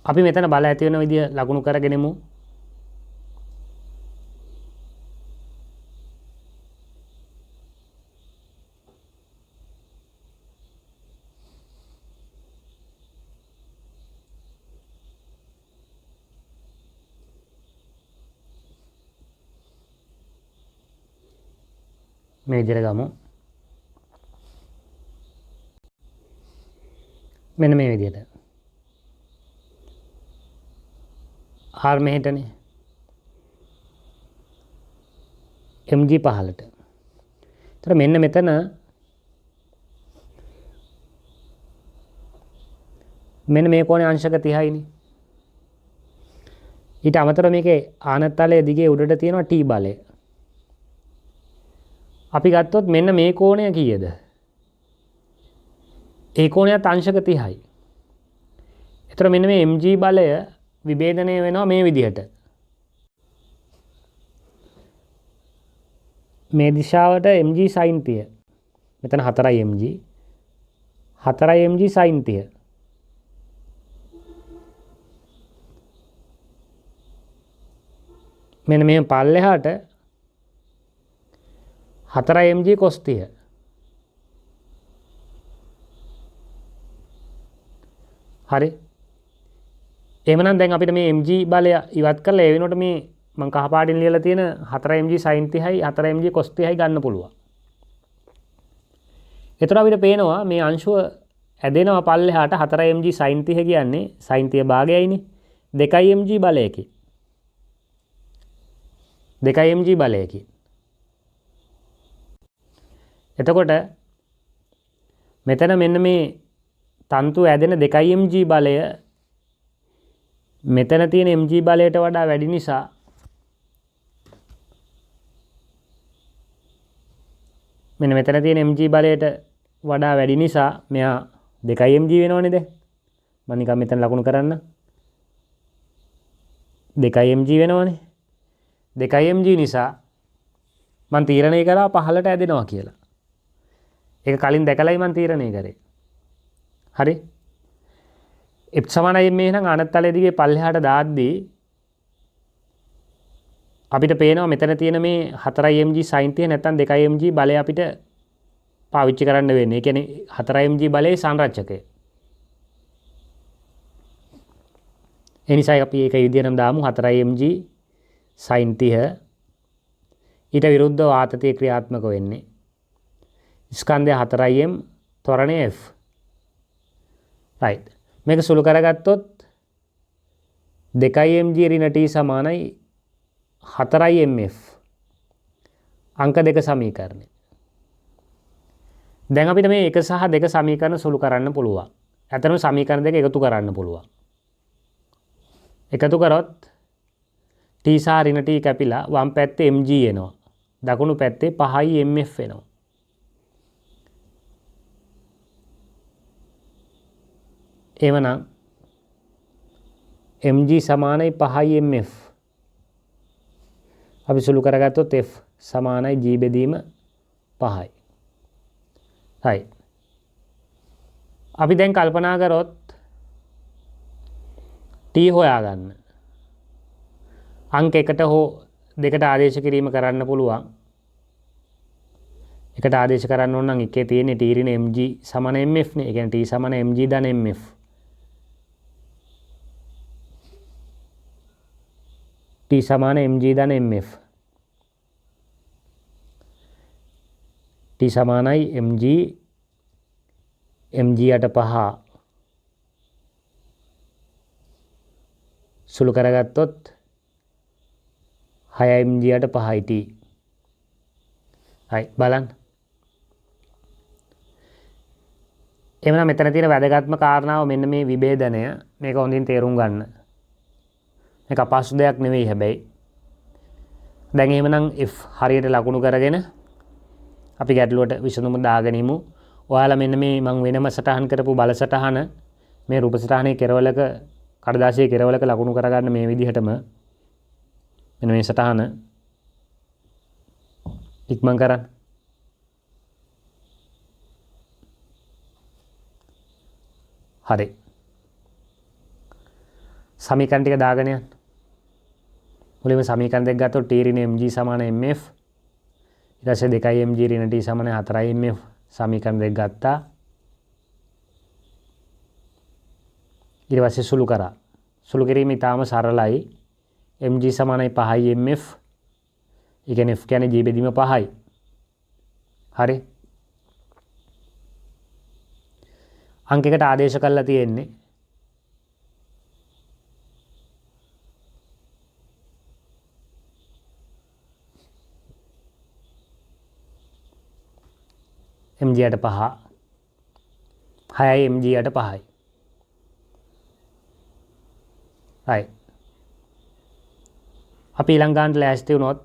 A: අපි මෙතන බල ඇති වෙන විදිය ලකුණු කරගෙනමු. මේ විදිහට ගමු. මෙන්න මේ විදිහට. R මෙහෙටනේ. mg 15ට. ඒතර මෙන්න මෙතන මෙන්න මේ කෝණේ අංශක 30යිනේ. ඊට අමතරව මේකේ ආනතලයේ දිගේ උඩට තියෙනවා t බලය. අපි ගත්තොත් මෙන්න මේ කෝණය කීයද? ඒ කෝණයත් අංශක 30යි. ඒතර මෙන්න මේ mg බලය විභේදනය වෙනවා මේ විදිහට. මේ දිශාවට mg sin 30. මෙතන 4 mg 4 mg sin 30. මෙන්න මේ පල්ලෙහාට 4 mg cos 30. හරි. එහෙමනම් දැන් අපිට මේ mg බලය ඉවත් කරලා ඒ වෙනකොට මේ මම කහ පාටින් ලියලා තියෙන 4 mg sin 30යි 4 mg cos 30යි ගන්න පුළුවන්. ඒතර අපිට පේනවා මේ අංශුව ඇදෙනවා පල්ලෙහාට 4 mg sin 30 කියන්නේ sin 30 භාගයයිනේ 2 mg බලයකින්. 2 mg බලයකින්. එතකොට මෙතන මෙන්න මේ තන්තු ඇදෙන 2 mg බලය මෙතන තියෙන mg බලයට වඩා වැඩි නිසා මෙන්න මෙතන තියෙන mg බලයට වඩා වැඩි නිසා මෙයා 2 mg වෙනවනේ දැන්. මම නිකන් මෙතන ලකුණු කරන්න 2 mg වෙනවනේ 2 mg නිසා මම තීරණය කරා පහළට ඇදෙනවා කියලා. ඒක කලින් දැකලායි මම තීරණය කරේ. හරි. F සමානයි මේ නම් අනත්තලයේ දිගේ පල්ලෙහාට දාද්දී අපිට පේනවා මෙතන තියෙන මේ 4 mg sin 30 නැත්නම් 2 mg බලය අපිට පාවිච්චි කරන්න වෙන්නේ. ඒ කියන්නේ 4 mg බලයේ සංරචකය. ඒ නිසා අපි ඒක විදිහටම දාමු 4 mg sin 30 ඊට විරුද්ධව ආතතිය ක්‍රියාත්මක වෙන්නේ. ස්කන්ධය 4m ත්වරණය f. right. මේක සුළු කරගත්තොත් 2 mg ඍණ t සමානයි 4 mf අංක 2 සමීකරණය. දැන් අපිට මේ 1 සහ 2 සමීකරණ සුළු කරන්න පුළුවන්. ඇත්තටම සමීකරණ දෙක එකතු කරන්න පුළුවන්. එකතු කරොත් t සහ ඍණ t කැපිලා වම් පැත්තේ mg එනවා. දකුණු පැත්තේ 5 mf එනවා. එවනම් mg සමානයි 5 mf. අපි සුළු කරගත්තොත් f සමානයි g බෙදීම 5යි. right. අපි දැන් කල්පනා කරොත් t හොයාගන්න. අංක 1ට හෝ 2ට ආදේශ කිරීම කරන්න පුළුවන්. එකට ආදේශ කරන්න ඕන නම් එකේ තියෙන්නේ t ඍණ mg සමාන mf නේ. ඒ කියන්නේ t සමාන mg ධන mf. t සමාන mg ධන mf. t සමානයි mg යට 5 සුළු කරගත්තොත් 6 mg යට 5යි t. හයි බලන්න. එමනම් මෙතන තියෙන වැදගත්ම කාරණාව මෙන්න මේ විභේදනය. මේක හොඳින් තේරුම් ගන්න. මේක අපහසු දෙයක් නෙවෙයි හැබැයි. දැන් එහෙමනම් f හරියට ලකුණු කරගෙන අපි ගැටලුවට විසඳුම දාගෙන ඉමු. ඔයාලා මෙන්න මේ මම වෙනම සටහන් කරපු බල සටහන මේ රූප සටහනේ කෙරවලක කඩදාසියේ කෙරවලක ලකුණු කරගන්න මේ විදිහටම මෙන්න මේ සටහන ඉක්මන් කරන්න. හරි. සමීකරණ ටික දාගෙන යන්න. මුලින්ම සමීකරණ දෙක ගත්තොත් t ඍණ mg සමාන mf ඊට පස්සේ 2 mg ඍණ t සමාන 4 mf සමීකරණ දෙක ගත්තා. ඊට පස්සේ සුළු කරා. සුළු කිරීම ඉතාම සරලයි. mg සමානයි 5 mf. ඒ කියන්නේ f කියන්නේ g බෙදීම 5යි. හරි. අංකයකට ආදේශ කරලා තියෙන්නේ mg යට 5 6යි mg යට 5යි. right. අපි ඊළඟ ගානට ලෑස්ති වුණොත්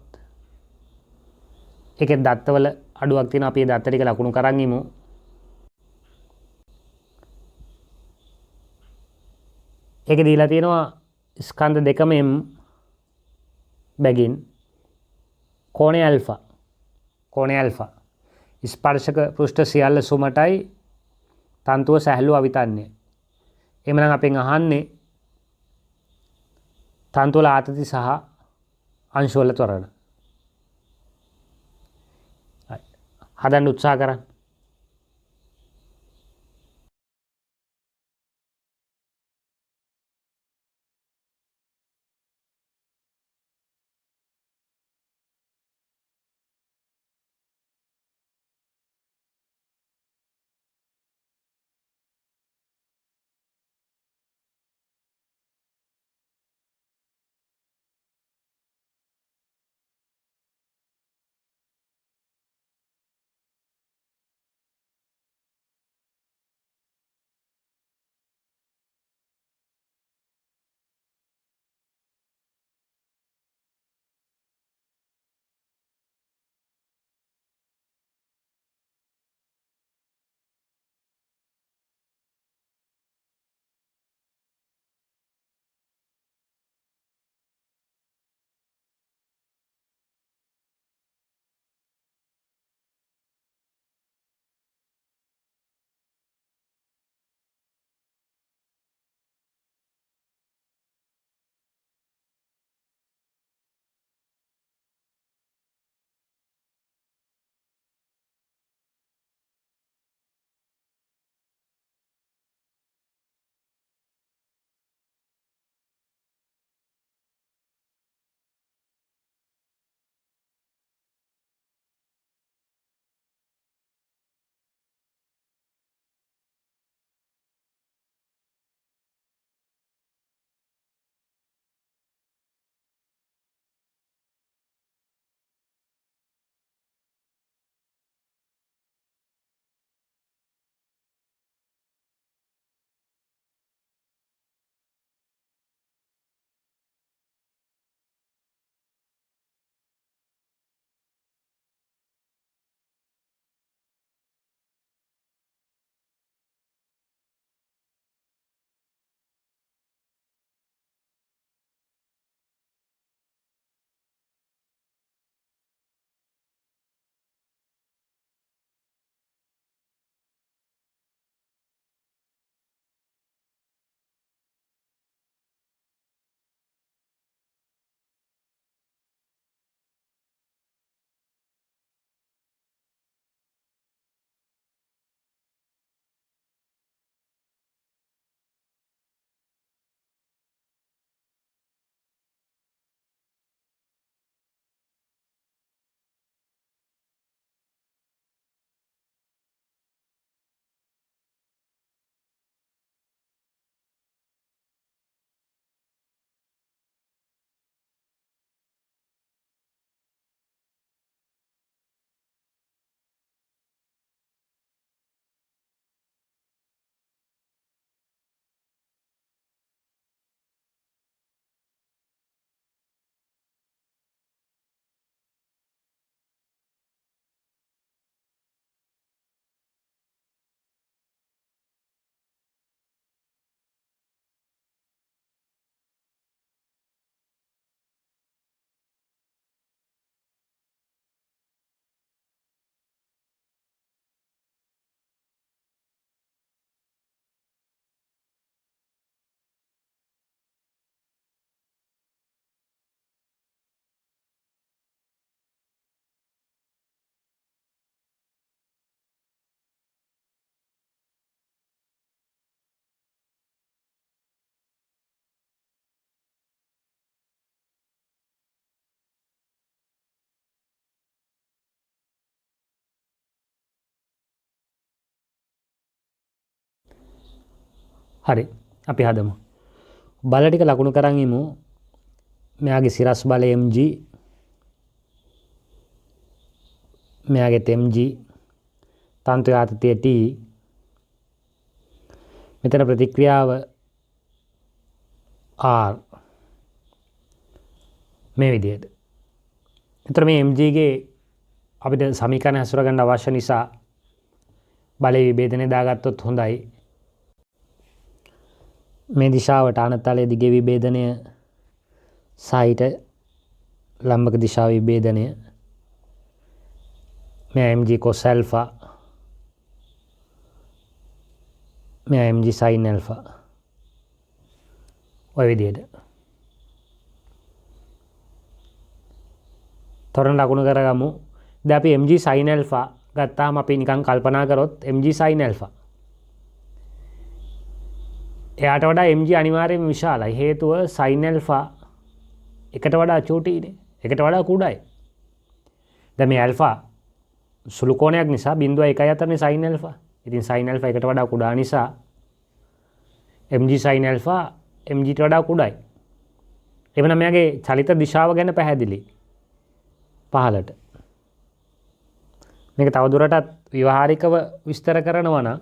A: ඒකේ දත්තවල අඩුවක් තියෙනවා. අපි ඒ දත්ත ටික ලකුණු කරන් ඉමු. ඒකේ දීලා තියෙනවා ස්කන්ධ දෙකම m බැගින් කෝණය ඇල්ෆා. කෝණය ඇල්ෆා. ස්පර්ශක පෘෂ්ඨ සියල්ල සුමටයි තන්තුව සැහැල්ලු අවිතන්නේ. එhmenan අපෙන් අහන්නේ තන්තු වල ආතති සහ අංශ වල ත්වරණ. හදන්න උත්සාහ කරන්න. හරි අපි හදමු. බල ටික ලකුණු කරන් ඉමු. මෙයාගේ සිරස් බලය mg, මෙයාගේ mg, තන්තු ආතතිය t, මෙතන ප්‍රතික්‍රියාව r මේ විදිහට. එතකොට මේ mg ගේ අපිට සමීකරණ හසුර ගන්න අවශ්‍ය නිසා බලයේ විභේදනය දාගත්තොත් හොඳයි. මේ දිශාවට ආනතලයේ දිගේ විභේදනය සහිත ලම්බක දිශාව විභේදනය. මේ mg cos alpha, මේ mg sin alpha. ඔය විදිහට. තොරණ ලකුණු කරගමු. දැන් අපි mg sin alpha ගත්තාම අපි නිකන් කල්පනා කරොත් mg sin alpha. එයාට වඩා mg අනිවාර්යයෙන්ම විශාලයි. හේතුව sin alpha එකට වඩා චූටිනේ. එකට වඩා කුඩායි. දැන් මේ alpha සුළු කෝණයක් නිසා 0.1 අතරනේ sin alpha. ඉතින් sin alpha එකට වඩා කුඩා නිසා mg sin alpha mg ට වඩා කුඩායි. එවනම් මෙයාගේ චලිත දිශාව ගැන පැහැදිලි. පහළට. මේක තවදුරටත් ව්‍යවහාරිකව විස්තර කරනවා නම්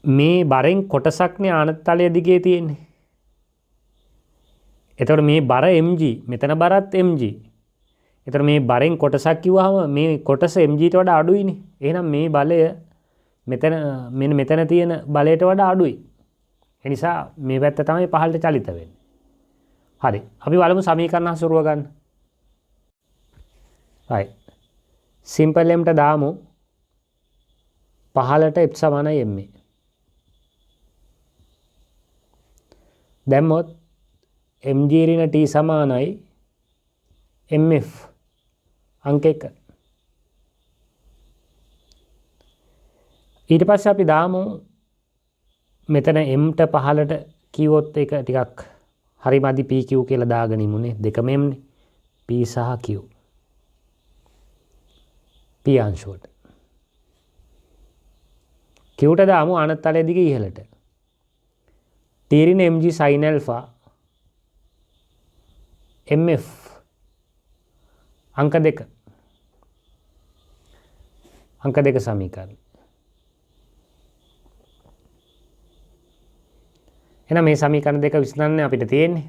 A: මේ බරෙන් කොටසක්නේ ආනතලය දිගේ තියෙන්නේ. එතකොට මේ බර mg, මෙතන බරත් mg. එතකොට මේ බරෙන් කොටසක් කිව්වහම මේ කොටස mg ට වඩා අඩුයිනේ. එහෙනම් මේ බලය මෙතන තියෙන බලයට වඩා අඩුයි. ඒ නිසා මේ පැත්ත තමයි පහළට චලිත වෙන්නේ. හරි. අපි බලමු සමීකරණ හසුරුව ගන්න. right. simple m ට දාමු පහළට f සමානයි ma. දැම්මොත් mg ඍණ t සමානයි mf අංක 1. ඊට පස්සේ අපි දාමු මෙතන m ට පහළට කිව්වොත් ඒක ටිකක් හරි මදි pq කියලා දාගෙන ඉමුනේ. දෙකම m නේ. p සහ q. p අංශුවට. q ට දාමු ආනතලයේ දිගේ ඉහළට. t ඍණ mg sin alpha mf අංක 2. අංක 2 සමීකරණ. එහෙනම් මේ සමීකරණ දෙක විසඳන්න අපිට තියෙන්නේ.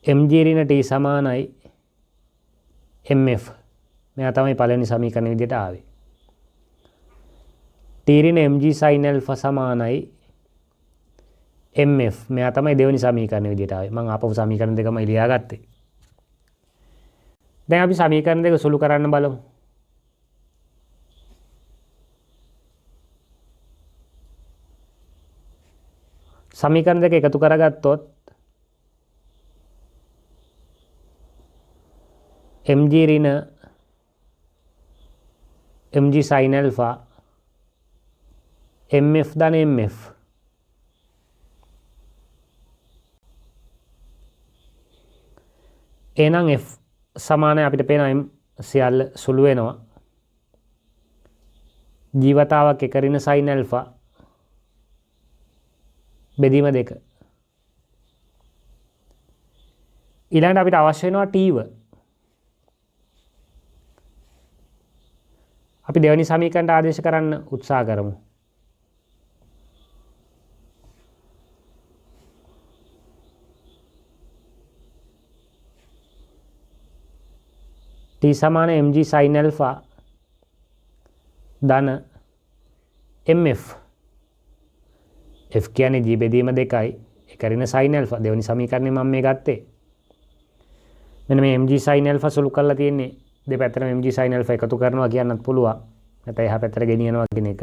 A: mg ඍණ t සමානයි mf. මෙයා තමයි පළවෙනි සමීකරණ විදිහට ආවේ. t ඍණ mg sin alpha සමානයි mf. මෙයා තමයි දෙවෙනි සමීකරණ විදිහට ආවේ. මම ආපහු සමීකරණ දෙකම ලියාගත්තේ. දැන් අපි සමීකරණ දෙක සුළු කරන්න බලමු. සමීකරණ දෙක එකතු කරගත්තොත් mg ඍණ mg sin alpha mf ධන mf. එහෙනම් f සමානයි අපිට පේනවා m සියල්ල සුළු වෙනවා. ජීවතාවක් එක ඍණ sin alpha බෙදීම 2. ඊළඟට අපිට අවශ්‍ය වෙනවා t ව. අපි දෙවෙනි සමීකරණයට ආදේශ කරන්න උත්සාහ කරමු. t සමාන mg sin alpha ධන mf. f කියන්නේ g බෙදීම 2යි. එක ඍණ sin alpha. දෙවෙනි සමීකරණය මම මේ ගත්තේ. මෙන්න මේ mg sin alpha සුළු කරලා තියෙන්නේ දෙපැත්තටම mg sin alpha එකතු කරනවා කියන්නත් පුළුවන්. නැත්නම් එහා පැත්තට ගෙනියනවා කියන එක.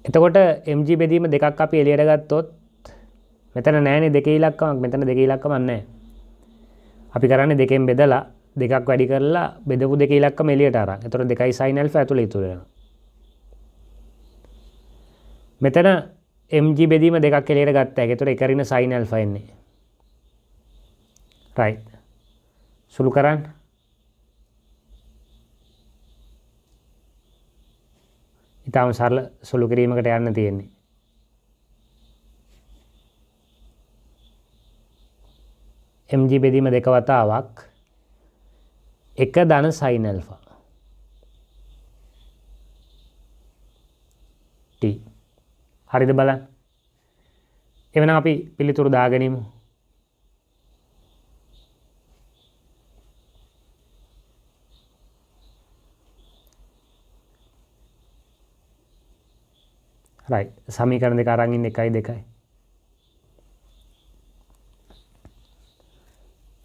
A: එතකොට mg බෙදීම දෙකක් අපි එළියට ගත්තොත් මෙතන නැහැනේ දෙකේ ඉලක්කමක්. මෙතන දෙකේ ඉලක්කමක් නැහැ. අපි කරන්නේ දෙකෙන් බෙදලා දෙකක් වැඩි කරලා බෙදපු දෙකේ ඉලක්කම එළියට අරන්. එතකොට 2 sin alpha ඇතුළේ ඉතුරු වෙනවා. මෙතන mg බෙදීම දෙකක් එළියට ගත්ත හැකි. ඒතකොට එක ඍණ sin alpha එන්නේ. right. සුළු කරන්න. ඊටම සරල සුළු කිරීමකට යන්න තියෙන්නේ. mg බෙදීම දෙක වතාවක් එක ධන sin alpha t. හරිද බලන්න. එවනම් අපි පිළිතුරු දාගනිමු. right. සමීකරණ දෙක අරන් ඉන්න 1 2.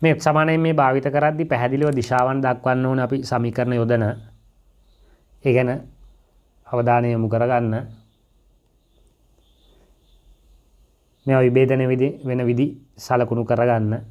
A: මේ සමානයෙන් මේ භාවිත කරද්දී පැහැදිලිව දිශාවන් දක්වන්න ඕනේ අපි සමීකරණ යොදන. ඒ ගැන අවධානය යොමු කරගන්න. මේවා විභේදන වෙන විදි සලකුණු කරගන්න.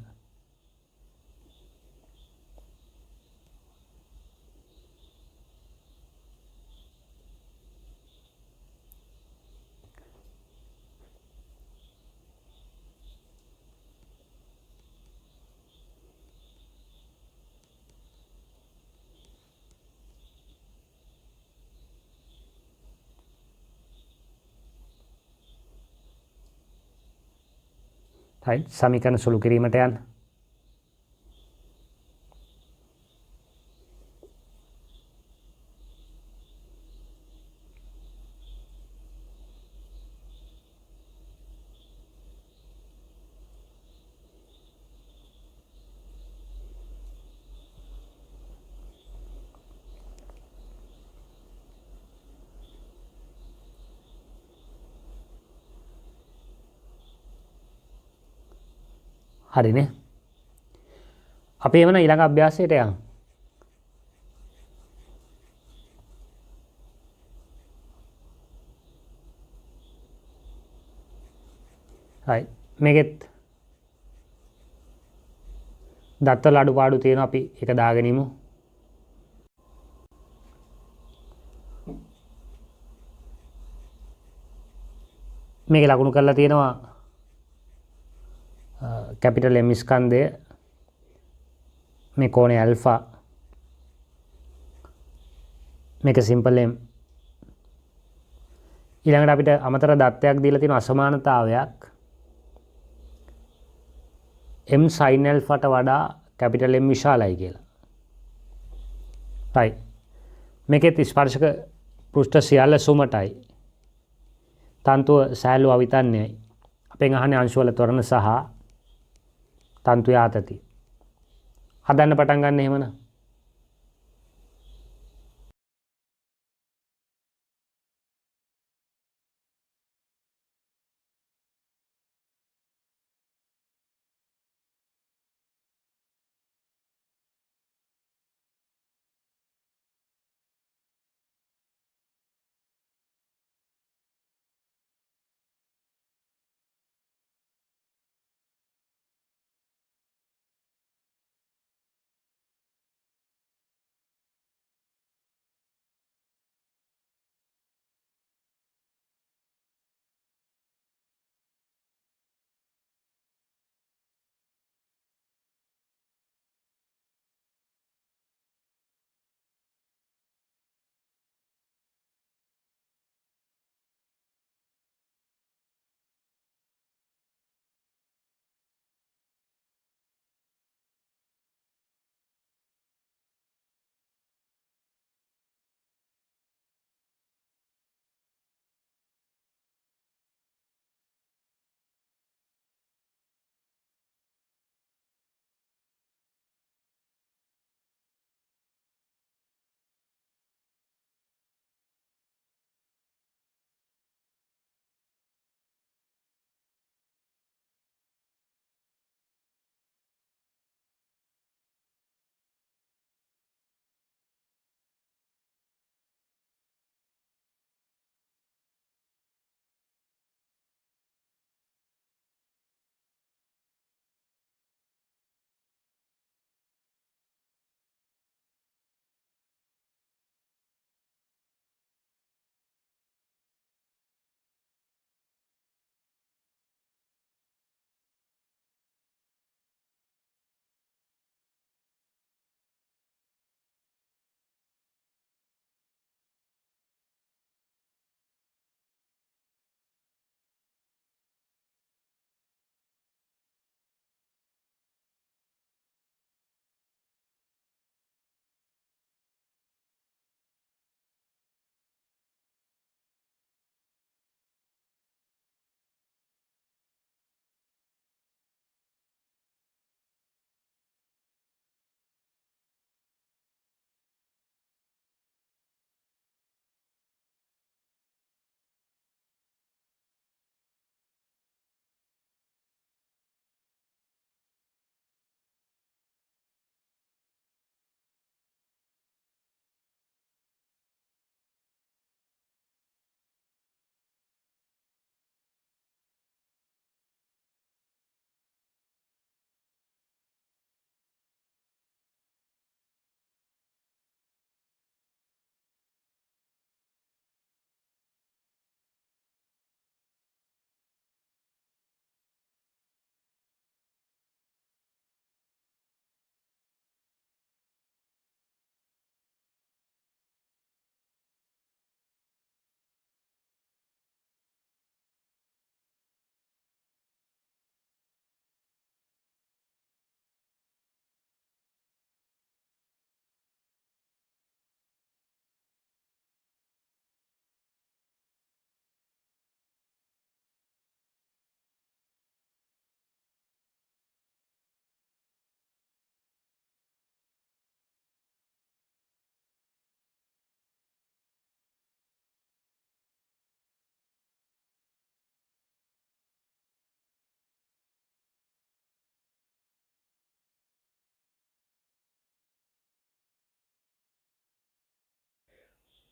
A: right. සමීකරණ සුළු කිරීමට යන්න. හරිනේ. අපි එවන ඊළඟ අභ්‍යාසයට යමු. right. මේකෙත් දත්තවල අඩුපාඩු තියෙනවා. අපි ඒක දාගෙනමු. මේක ලකුණු කරලා තියෙනවා capital M ස්කන්ධය මේ කෝණය alpha මේක simple M. ඊළඟට අපිට අමතර දත්තයක් දීලා තියෙන අසමානතාවයක් M sin alpha ට වඩා capital M විශාලයි කියලා. right. මේකෙත් ස්පර්ශක පෘෂ්ඨ සියල්ල සුමටයි. තන්තුව සෑහළු අවිතන්නේයි. අපෙන් අහන්නේ අංශු වල ත්වරණ සහ තන්තුවේ ආතතිය. හදන්න පටන් ගන්න එහෙමනම්.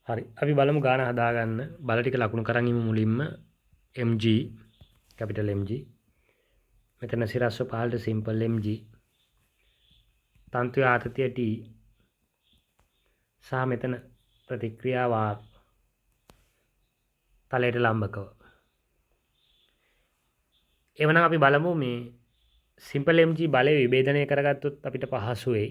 A: හරි අපි බලමු ගාන හදාගන්න බල ටික ලකුණු කරන් ඉමු මුලින්ම mg capital mg මෙතන සිරස්ව පහළට simple mg තන්තුවේ ආතතිය t සහ මෙතන ප්‍රතික්‍රියාව r තලයට ලම්බකව එවනම් අපි බලමු මේ simple mg බලය විභේදනය කරගත්තොත් අපිට පහසු වෙයි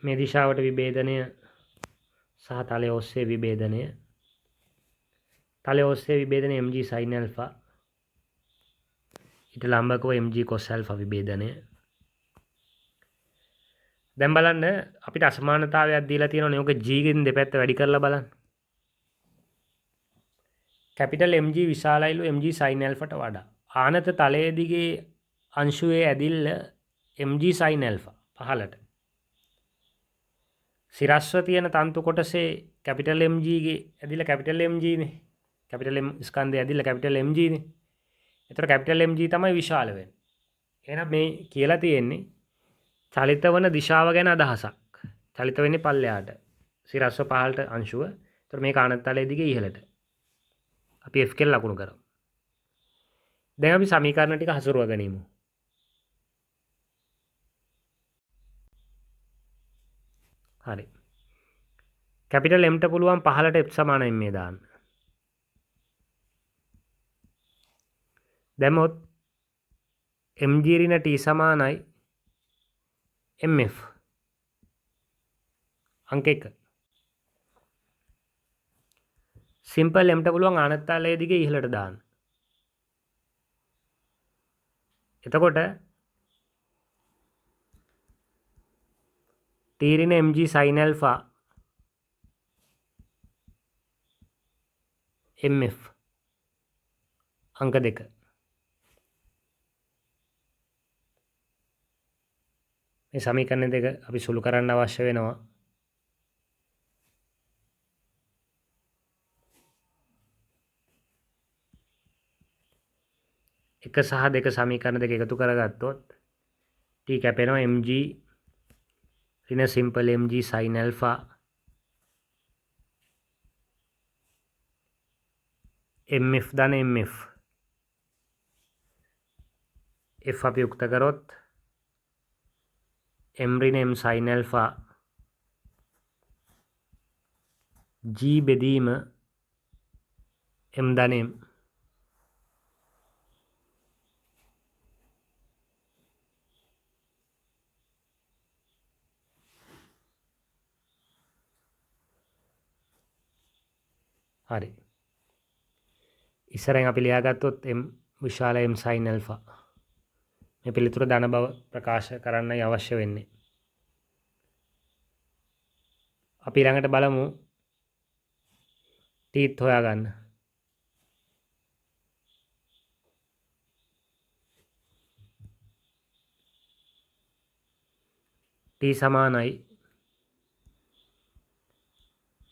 A: මේ දිශාවට විභේදනය සහ තලය ඔස්සේ විභේදනය තලය ඔස්සේ විභේදනය mg sin alpha ඊට ලම්බකව mg cos alpha විභේදනය දැන් බලන්න අපිට අසමානතාවයක් දීලා තියෙනවනේ ඔක g ගෙන් දෙපැත්ත වැඩි කරලා බලන්න capital mg විශාලයිලු mg sin alpha ට වඩා ආනත තලයේ දිගේ අංශුවේ ඇදිල්ල mg sin alpha පහළට සිරස්ව තියෙන තන්තු කොටසේ කැපිටල් mg ගේ ඇදිලා කැපිටල් mg නේ කැපිටල් m ස්කන්ධය ඇදිලා කැපිටල් mg නේ එතකොට කැපිටල් mg තමයි විශාල වෙන්නේ එහෙනම් මේ කියලා තියෙන්නේ චලිත වන දිශාව ගැන අදහසක් චලිත වෙන්නේ පල්ලෙහාට සිරස්ව පහළට අංශුව එතකොට මේක ආනත තලයේ දිගේ ඉහළට අපි f කියලා ලකුණු කරමු දැන් අපි සමීකරණ ටික හසුරුව ගනිමු හරි කැපිටල් m ට පුළුවන් පහළට f සමානයි මේ දාන්න දැම්මොත් mg ඍණ t සමානයි mf අංක 1 සිම්පල් m ට පුළුවන් ආනත තලයේ දිගේ ඉහළට දාන්න එතකොට t ඍණ mg sin alpha mf අංක 2 මේ සමීකරණ දෙක අපි සුළු කරන්න අවශ්‍ය වෙනවා එක සහ දෙක සමීකරණ දෙක එකතු කරගත්තොත් t කැපෙනවා mg ඍණ simple mg sin alpha mf ධන mf f අපි යුක්ත කරොත් m ඍණ m sin alpha g බෙදීම m ධන m හරි ඉස්සරෙන් අපි ලියාගත්තොත් m විශාල m sin alpha මේ පිළිතුර ධන බව ප්‍රකාශ කරන්නයි අවශ්‍ය වෙන්නේ අපි ළඟට බලමු t හොයාගන්න t සමානයි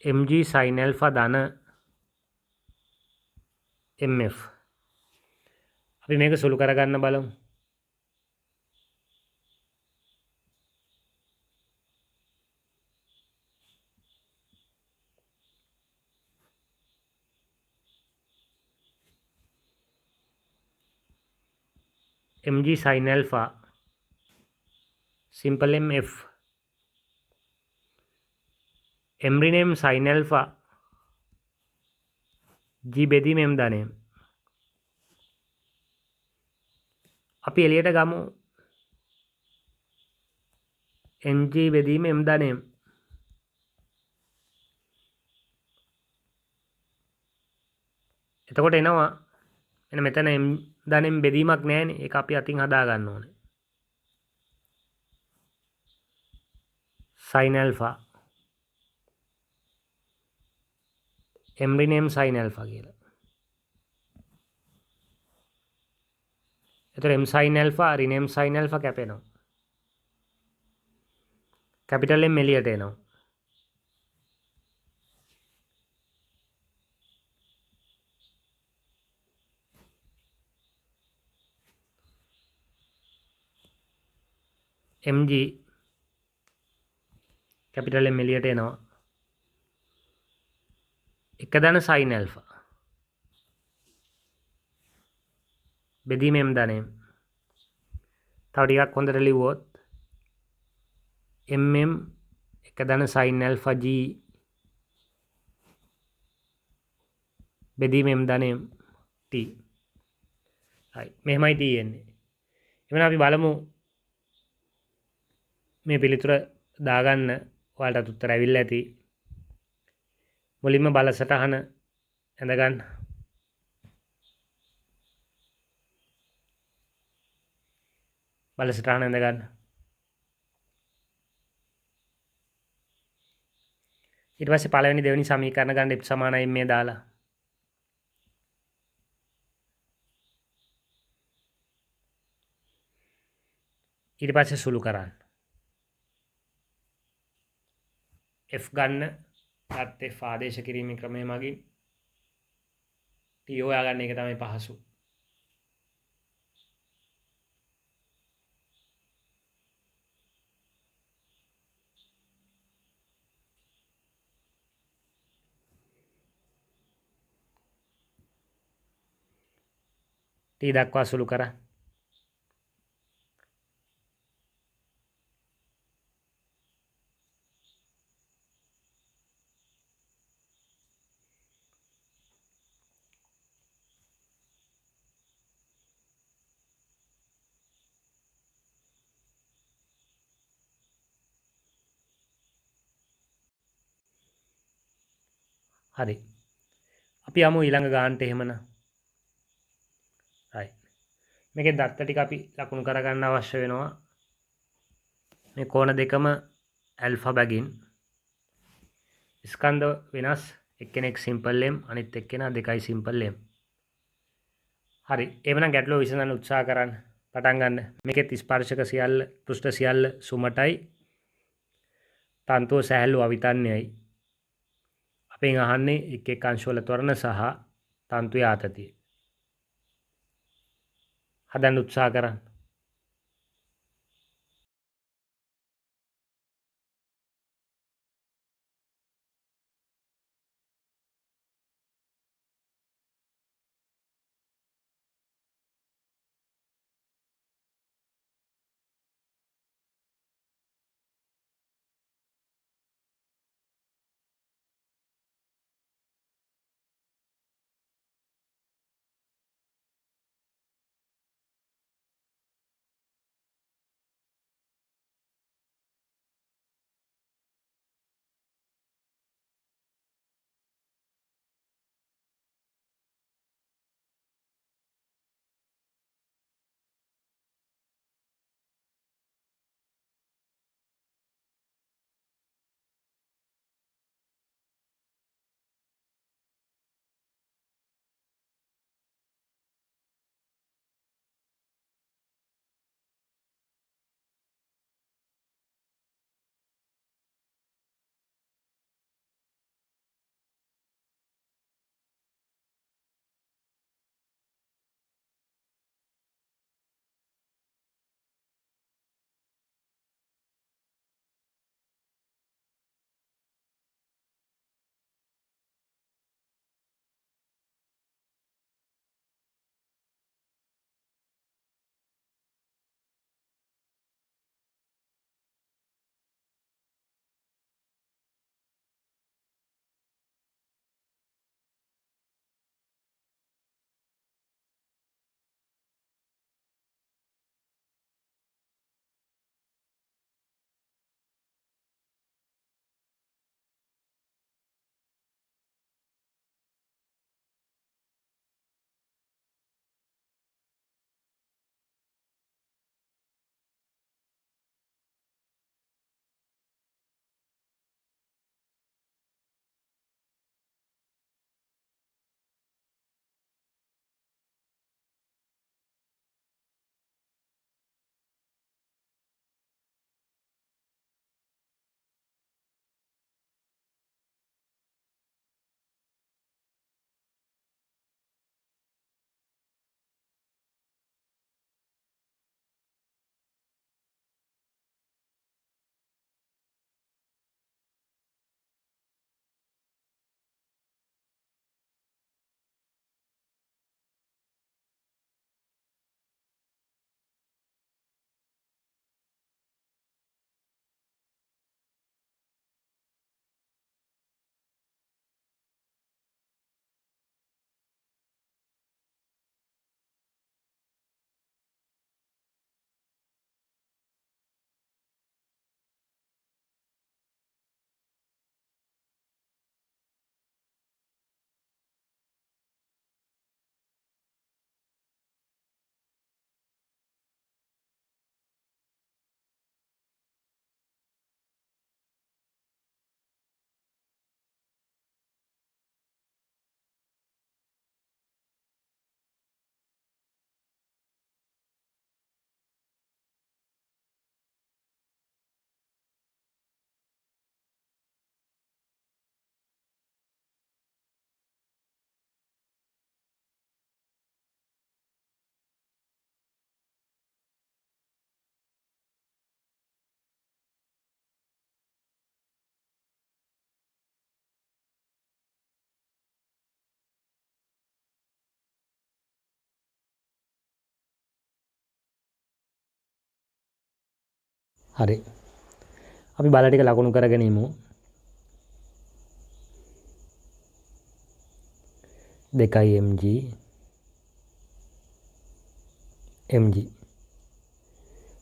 A: mg sin alpha ධන mf අපි මේක සුළු කරගන්න බලමු mg sin alpha simple mf m ඍණ m sin alpha g බෙදීම m ධන m අපි එළියට ගමු ng බෙදීම m ධන m එතකොට එනවා එන මෙතන m ධන m බෙදීමක් නැහැනේ ඒක අපි අතින් හදා ගන්න ඕනේ sin alpha m ඍණ m sin alpha කියලා එතකොට m sin alpha ඍණ m sin alpha කැපෙනවා කැපිටල් M එළියට එනවා mg කැපිටල් M එළියට එනවා. එක ධන sin alpha. බෙදීම M ධන M. තව ටිකක් හොඳට ලිව්වොත් mm එක ධන sin alpha g බෙදීම M ධන M t. හරි. මෙහෙමයි තියෙන්නේ. එහෙනම් අපි බලමු මේ පිළිතුර දාගන්න. ඔයාලට උත්තර ඇවිල්ලා ඇති. මුලින්ම බලසටහන ඇඳ ගන්න. බලසටහන ඇඳ ගන්න. ඊට පස්සේ පළවෙනි දෙවෙනි සමීකරණ ගන්න f සමානයි මේ දාලා. ඊට පස්සේ සුළු කරන්න. f ගන්න ගත් f ආදේශ කිරීමේ ක්‍රමය මගින් t හොයාගන්න එක තමයි පහසු. t දක්වා සුළු කරා. හරි. අපි යමු ඊළඟ ගානට එහෙමනම්. right. මේකේ දත්ත ටික අපි ලකුණු කරගන්න අවශ්‍ය වෙනවා. මේ කෝණ දෙකම ඇල්ෆා බැගින් ස්කන්ධ වෙනස්. එක්කෙනෙක් සිම්පල් m අනිත් එක්කෙනා දෙකයි සිම්පල් m. හරි. එහෙනම් ගැටලුව විසඳන්න උත්සාහ කරන්න. පටන් ගන්න. මේකෙත් ස්පර්ශක සියල්ල පෘෂ්ඨ සියල්ල සුමටයි. තන්තුව සැහැල්ලු අවිතන්නේයි. අපෙන් අහන්නේ එක් එක් අංශවල ත්වරණ සහ තන්තුවේ ආතතිය. හදන්න උත්සාහ කරන්න. හරි. අපි බල ටික ලකුණු කරගෙන ඉමු. 2 mg mg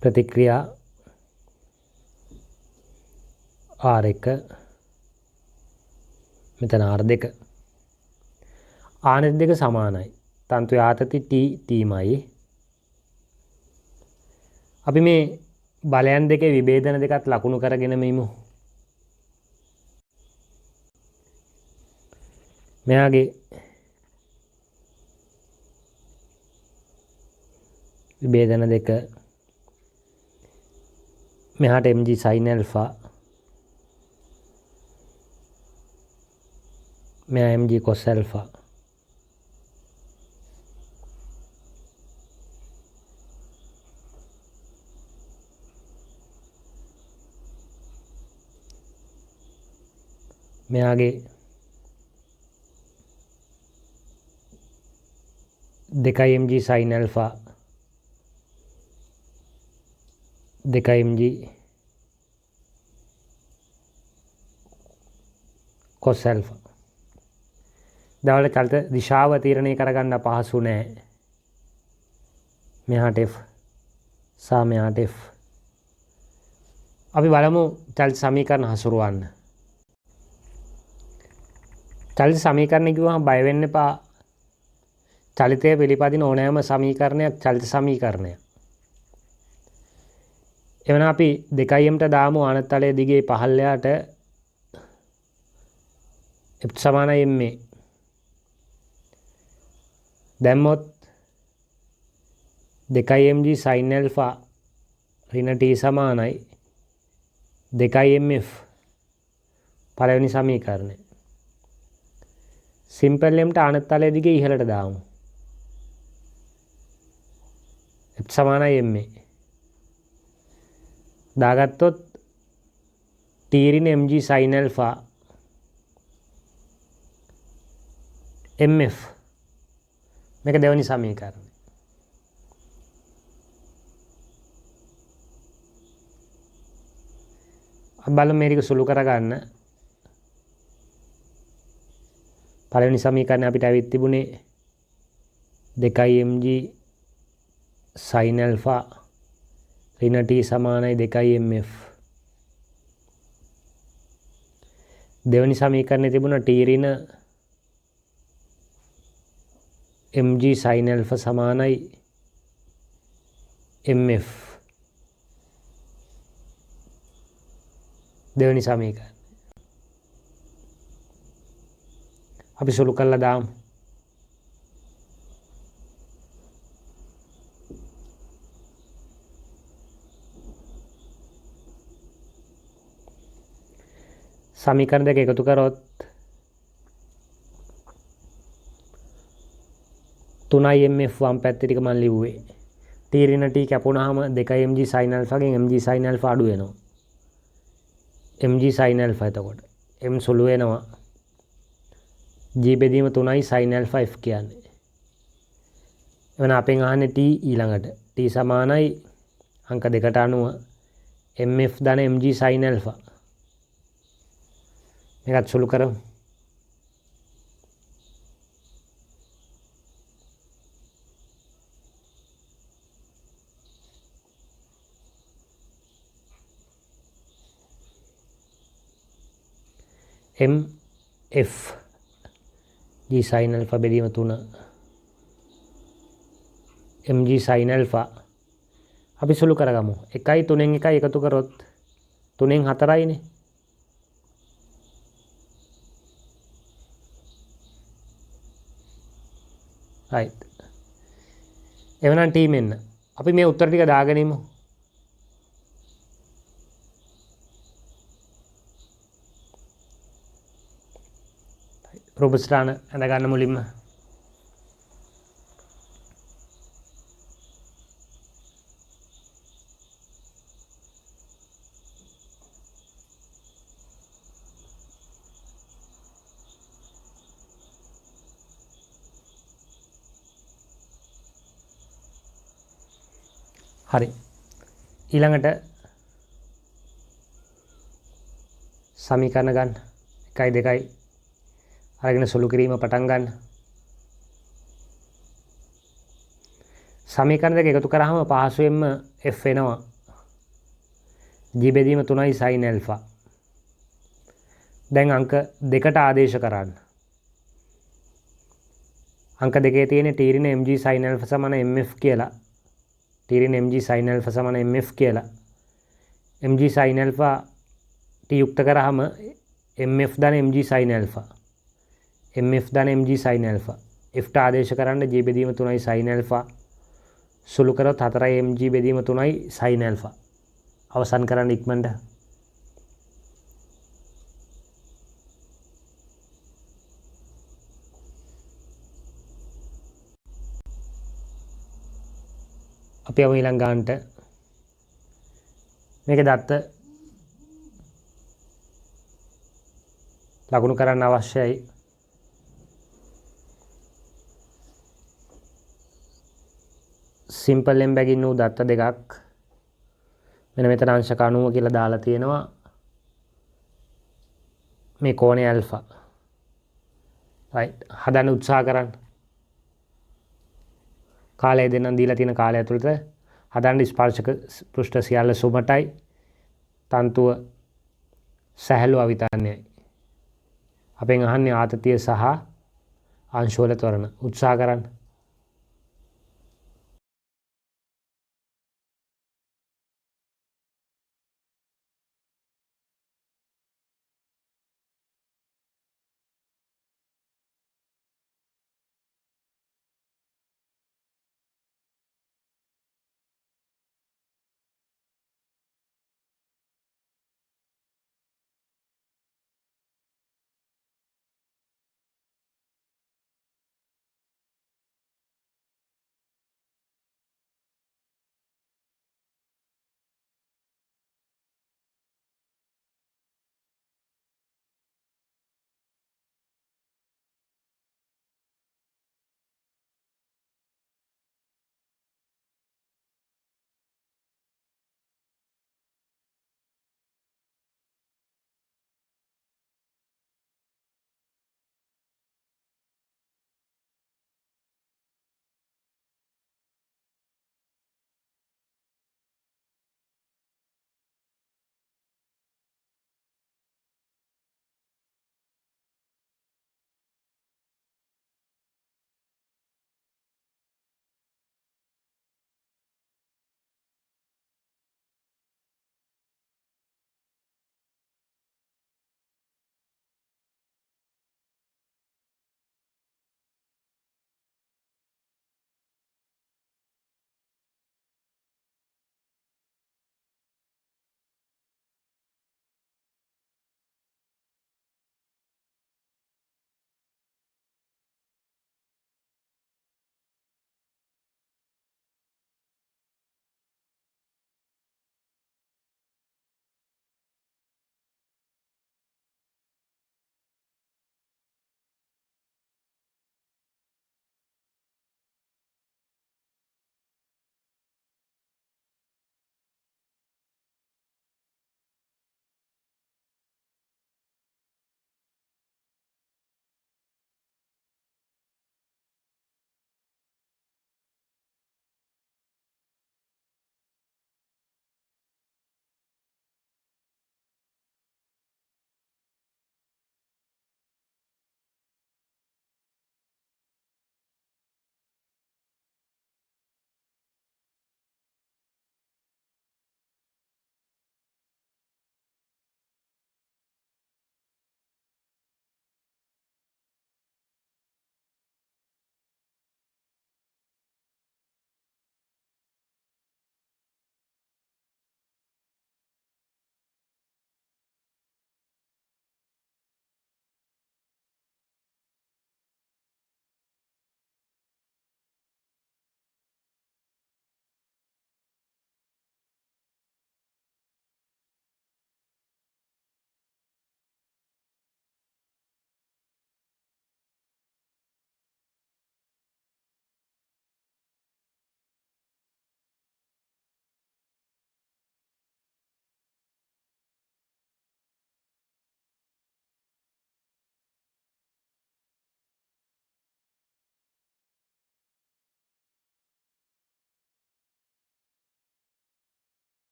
A: ප්‍රතික්‍රියා R1 මෙතන R2 ආනති දෙක සමානයි. තන්තු ආතති T මයි. අපි මේ බලයන් දෙකේ විභේදන දෙකත් ලකුණු කරගෙන ඉමු. මෙයාගේ විභේදන දෙක මෙහාට mg sin alpha මෙහා mg cos alpha මෙයාගේ 2 mg sin alpha 2 mg cos alpha. දවල චලිත දිශාව තීරණය කරගන්න පහසු නෑ. මෙහාට f සහ මෙහාට f. අපි බලමු චලිත සමීකරණ හසුරවන්න. චලිත සමීකරණ කිව්වම බය වෙන්න එපා. චලිතය පිළිපදින ඕනෑම සමීකරණයක් චලිත සමීකරණයක්. එවන අපි 2mට දාමු ආනතලයේ දිගේ පහළයට f සමානයි ma. දැම්මොත් 2 mg sin alpha ඍණ t සමානයි 2 mf පළවෙනි සමීකරණය. සිම්පල් m ට ආනතලයේ දිගේ ඉහළට දාමු. f සමානයි ma. දාගත්තොත් t ඍණ mg sin alpha mf මේක දෙවෙනි සමීකරණය. අපි බලමු මේක සුළු කරගන්න. පළවෙනි සමීකරණය අපිට ඇවිත් තිබුණේ 2 mg sin alpha ඍණ t සමානයි 2 mf. දෙවෙනි සමීකරණයේ තිබුණා t ඍණ mg sin alpha සමානයි mf. දෙවෙනි සමීකරණය අපි සුළු කරලා දාමු. සමීකරණ දෙක එකතු කරොත් 3 mf වම් පැත්තේ ටික මම ලිව්වේ. t ඍණ t කැපුණාම 2 mg sin alpha ගෙන් mg sin alpha අඩු වෙනවා. mg sin alpha එතකොට m සුළු වෙනවා. g බෙදීම 3යි sin alpha f කියන්නේ. එවන අපෙන් අහන්නේ t ඊළඟට. t සමානයි අංක 2ට අනුව mf ධන mg sin alpha. මේකත් සුළු කරමු. mf g sin alpha බෙදීම 3 mg sin alpha අපි සුළු කරගමු. 1යි 3න් 1යි එකතු කරොත් 3න් 4යිනේ. right. එවනම් t මෙන්න. අපි මේ උත්තර ටික දාගෙන ඉමු. රූපස්ථාන ඇඳ ගන්න මුලින්ම. හරි. ඊළඟට සමීකරණ ගන්න 1 2 අරගෙන සුළු කිරීම පටන් ගන්න. සමීකරණ දෙක එකතු කරාම පහසුවෙන්ම f එනවා. g බෙදීම 3යි sin alpha. දැන් අංක 2ට ආදේශ කරන්න. අංක 2 තියෙන t ඍණ mg sin alpha සමාන mf කියලා. t ඍණ mg sin alpha සමාන mf කියලා. mg sin alpha t යුක්ත කරාම mf ධන mg sin alpha. mf ධන mg sin alpha. f ට ආදේශ කරන්න g බෙදීම 3යි sin alpha. සුළු කරොත් 4යි mg බෙදීම 3යි sin alpha. අවසන් කරන්න ඉක්මනට. අපි යමු ඊළඟ ගානට. මේක දත්ත ලකුණු කරන්න අවශ්‍යයි. සිම්පල් බැගින් වූ දත්ත දෙකක් මෙන්න මෙතන අංශක 90 කියලා දාලා තියෙනවා. මේ කෝණය ඇල්ෆා. right හදන්න උත්සාහ කරන්න. කාලය දෙන්නම් දීලා තියෙන කාලය ඇතුළත හදන්න ස්පර්ශක පෘෂ්ඨ සියල්ල සුමටයි. තන්තුව සැහැල්ලු අවිතාන්‍යයි. අපෙන් අහන්නේ ආතතිය සහ අංශවල ත්වරණ. උත්සාහ කරන්න.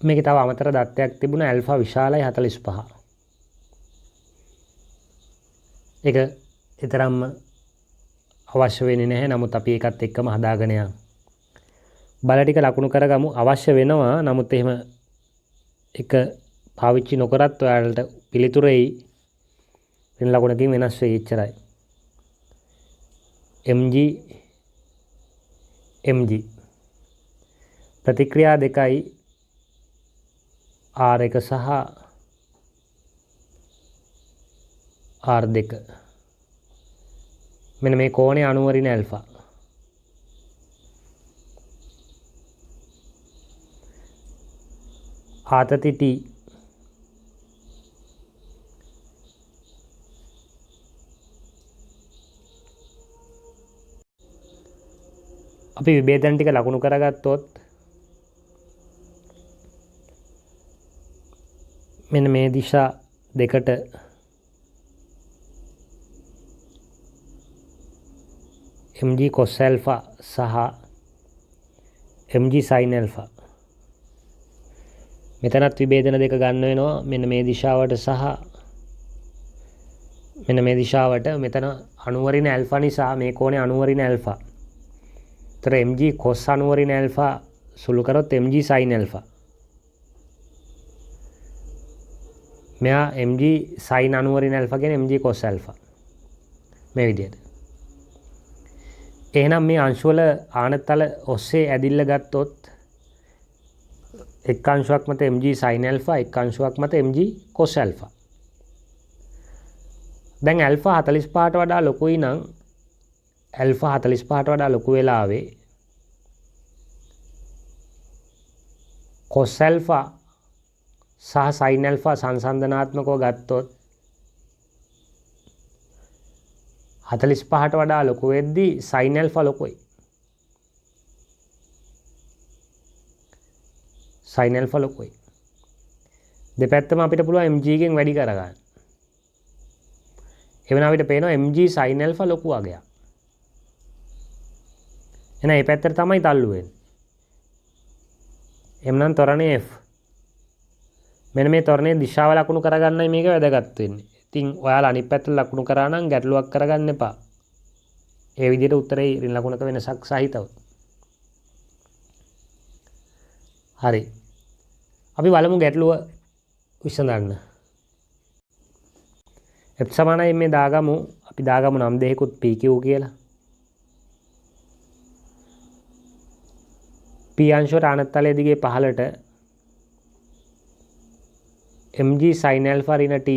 A: මේකේ තව අමතර දත්තයක් තිබුණා ඇල්ෆා විශාලයි 45. ඒක ඊතරම්ම අවශ්‍ය වෙන්නේ නැහැ. නමුත් අපි ඒකත් එක්කම හදාගෙන යමු. බල ටික ලකුණු කරගමු. අවශ්‍ය වෙනවා. නමුත් එහෙම එක පාවිච්චි නොකරත් ඔයාලට පිළිතුරු එයි. වෙන ලකුණකින් වෙනස් වෙයි එච්චරයි. mg ප්‍රතික්‍රියා දෙකයි R1 සහ R2. මෙන්න මේ කෝණේ අනුවරින් ඇල්ෆා. ආතති T අපි විභේදන ටික ලකුණු කරගත්තොත් මෙන්න මේ දිශා දෙකට mg cos alpha සහ mg sin alpha මෙතනත් විභේදන දෙක ගන්න වෙනවා. මෙන්න මේ දිශාවට සහ මෙන්න මේ දිශාවට. මෙතන අනුවරින් ඇල්ෆා නිසා මේ කෝණේ අනුවරින් ඇල්ෆා. තර mg cos අනුවරින් ඇල්ෆා සුළු කරොත් mg sin ඇල්ෆා. මෙයා mg sin අනුවරින් ඇල්ෆා කියන්නේ mg cos ඇල්ෆා. මේ විදිහට. එහෙනම් මේ අංශු වල ආනතල ඔස්සේ ඇදිල්ල ගත්තොත් එක් අංශුවක් මත mg sin ඇල්ෆා, එක් අංශුවක් මත mg cos ඇල්ෆා. දැන් ඇල්ෆා 45ට වඩා ලොකුයි නම් ඇල්ෆා 45ට වඩා ලොකු වෙලාවේ cos ඇල්ෆා සහ sin ඇල්ෆා සංසන්දනාත්මකව ගත්තොත් 45ට වඩා ලොකු වෙද්දී sin ඇල්ෆා ලොකුයි. sin ඇල්ෆා ලොකුයි. දෙපැත්තම අපිට පුළුවන් mg ගෙන් වැඩි කරගන්න. එවන අපිට පේනවා mg sin ඇල්ෆා ලොකු වගයක්. එහෙනම් මේ පැත්තට තමයි තල්ලු වෙන්නේ. එම්නම් ත්වරණය F. මෙන්න මේ ත්වරණයේ දිශාව ලකුණු කරගන්නයි මේක වැදගත් වෙන්නේ. ඉතින් ඔයාලා අනිත් පැත්තට ලකුණු කරා නම් ගැටලුවක් කරගන්න එපා. ඒ විදිහට උත්තරේ ඍණ ලකුණක වෙනසක් සහිතව. හරි. අපි බලමු ගැටලුව විසඳන්න. F සමානයි මේ දාගමු. අපි දාගමු නම් දෙකකුත් PQ කියලා. P අංශුවට අනත්තලයේ දිගේ පහළට mg sin alpha ඍණ t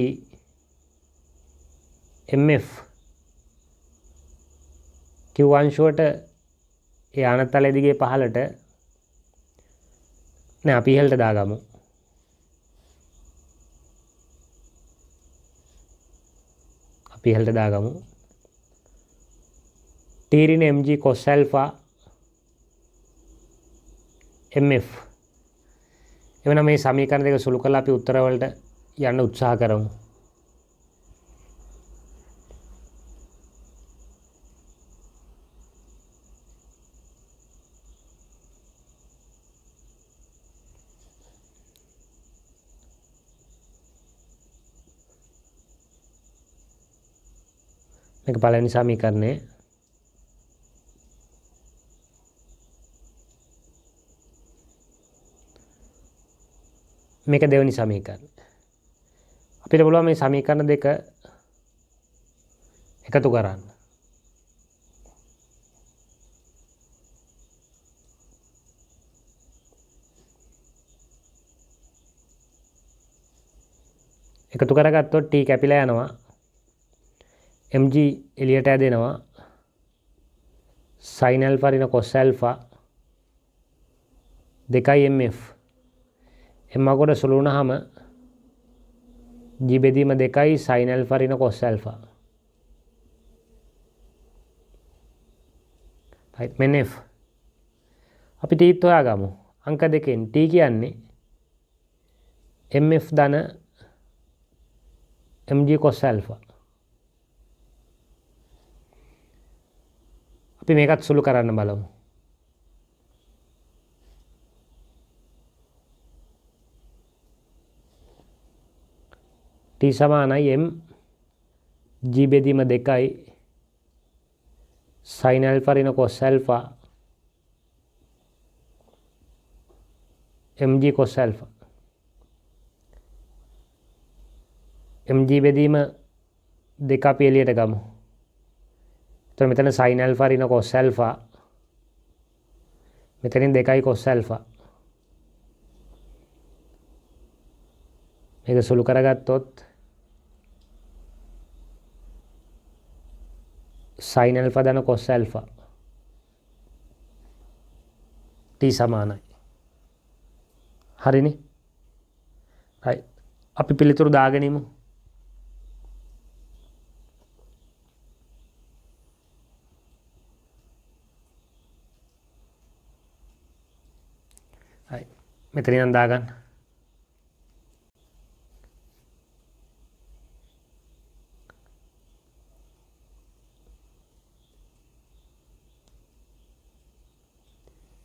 A: mf q අංශුවට ඒ අනත්තලයේ දිගේ පහළට නෑ අපි ඉහළට දාගමු. අපි ඉහළට දාගමු. t ඍණ mg cos alpha mf. එවනම් මේ සමීකරණ දෙක සුළු කරලා අපි උත්තර වලට යන්න උත්සාහ කරමු. මේක පළවෙනි සමීකරණය. මේක දෙවෙනි සමීකරණය. අපිට පුළුවන් මේ සමීකරණ දෙක එකතු කරන්න. එකතු කරගත්තොත් t කැපිලා යනවා. mg එළියට ඇදෙනවා. sin alpha ඍණ cos alpha 2 mf. m අගොඩ සුළු වුණාම g බෙදීම 2 sin alpha ඍණ cos alpha. right මෙන්න f. අපි t හොයාගමු. අංක දෙකෙන් t කියන්නේ mf ධන mg cos alpha. අපි මේකත් සුළු කරන්න බලමු. t සමානයි m g බෙදීම 2යි sin alpha ඍණ cos alpha mg cos alpha mg බෙදීම 2 අපි එළියට ගමු. එතකොට මෙතන sin alpha ඍණ cos alpha මෙතනින් 2යි cos alpha මේක සුළු කරගත්තොත් sin alpha ධන cos alpha t සමානයි. හරිනේ. right. අපි පිළිතුරු දාගෙන ඉමු. right. මෙතන ඉඳන් දාගන්න.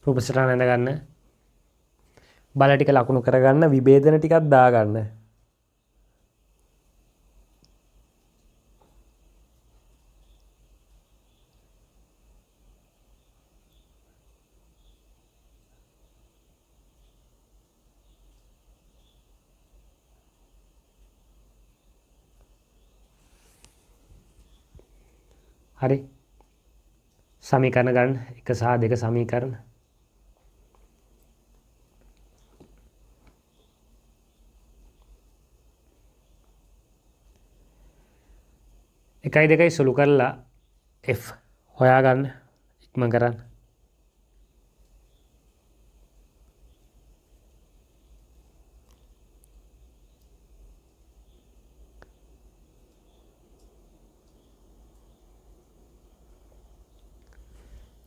A: රූප සටහන ඇඳ ගන්න. බල ටික ලකුණු කරගන්න, විභේදන ටිකක් දාගන්න. හරි. සමීකරණ ගන්න 1 සහ 2 සමීකරණ. එකයි දෙකයි සුළු කරලා f හොයාගන්න ඉක්ම කරන්න.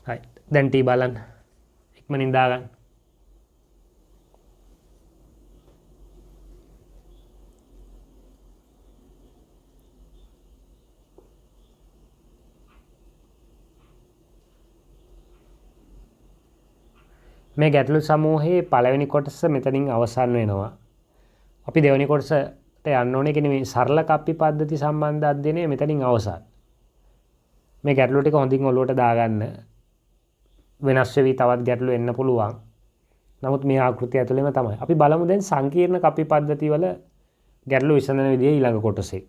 A: right. දැන් t බලන්න ඉක්මනින් දාගන්න. මේ ගැටලු සමූහයේ පළවෙනි කොටස මෙතනින් අවසන් වෙනවා. අපි දෙවෙනි කොටසට යන්න ඕනේ. කියන්නේ මේ සරල කප්පි පද්ධති සම්බන්ධ අධ්‍යයනය මෙතනින් අවසන්. මේ ගැටලු ටික හොඳින් ඔලුවට දාගන්න. වෙනස් වෙවි තවත් ගැටලු එන්න පුළුවන්. නමුත් මේ ආකෘතිය ඇතුළේම තමයි. අපි බලමු දැන් සංකීර්ණ කප්පි පද්ධති වල ගැටලු විසඳන විදිය ඊළඟ කොටසේ.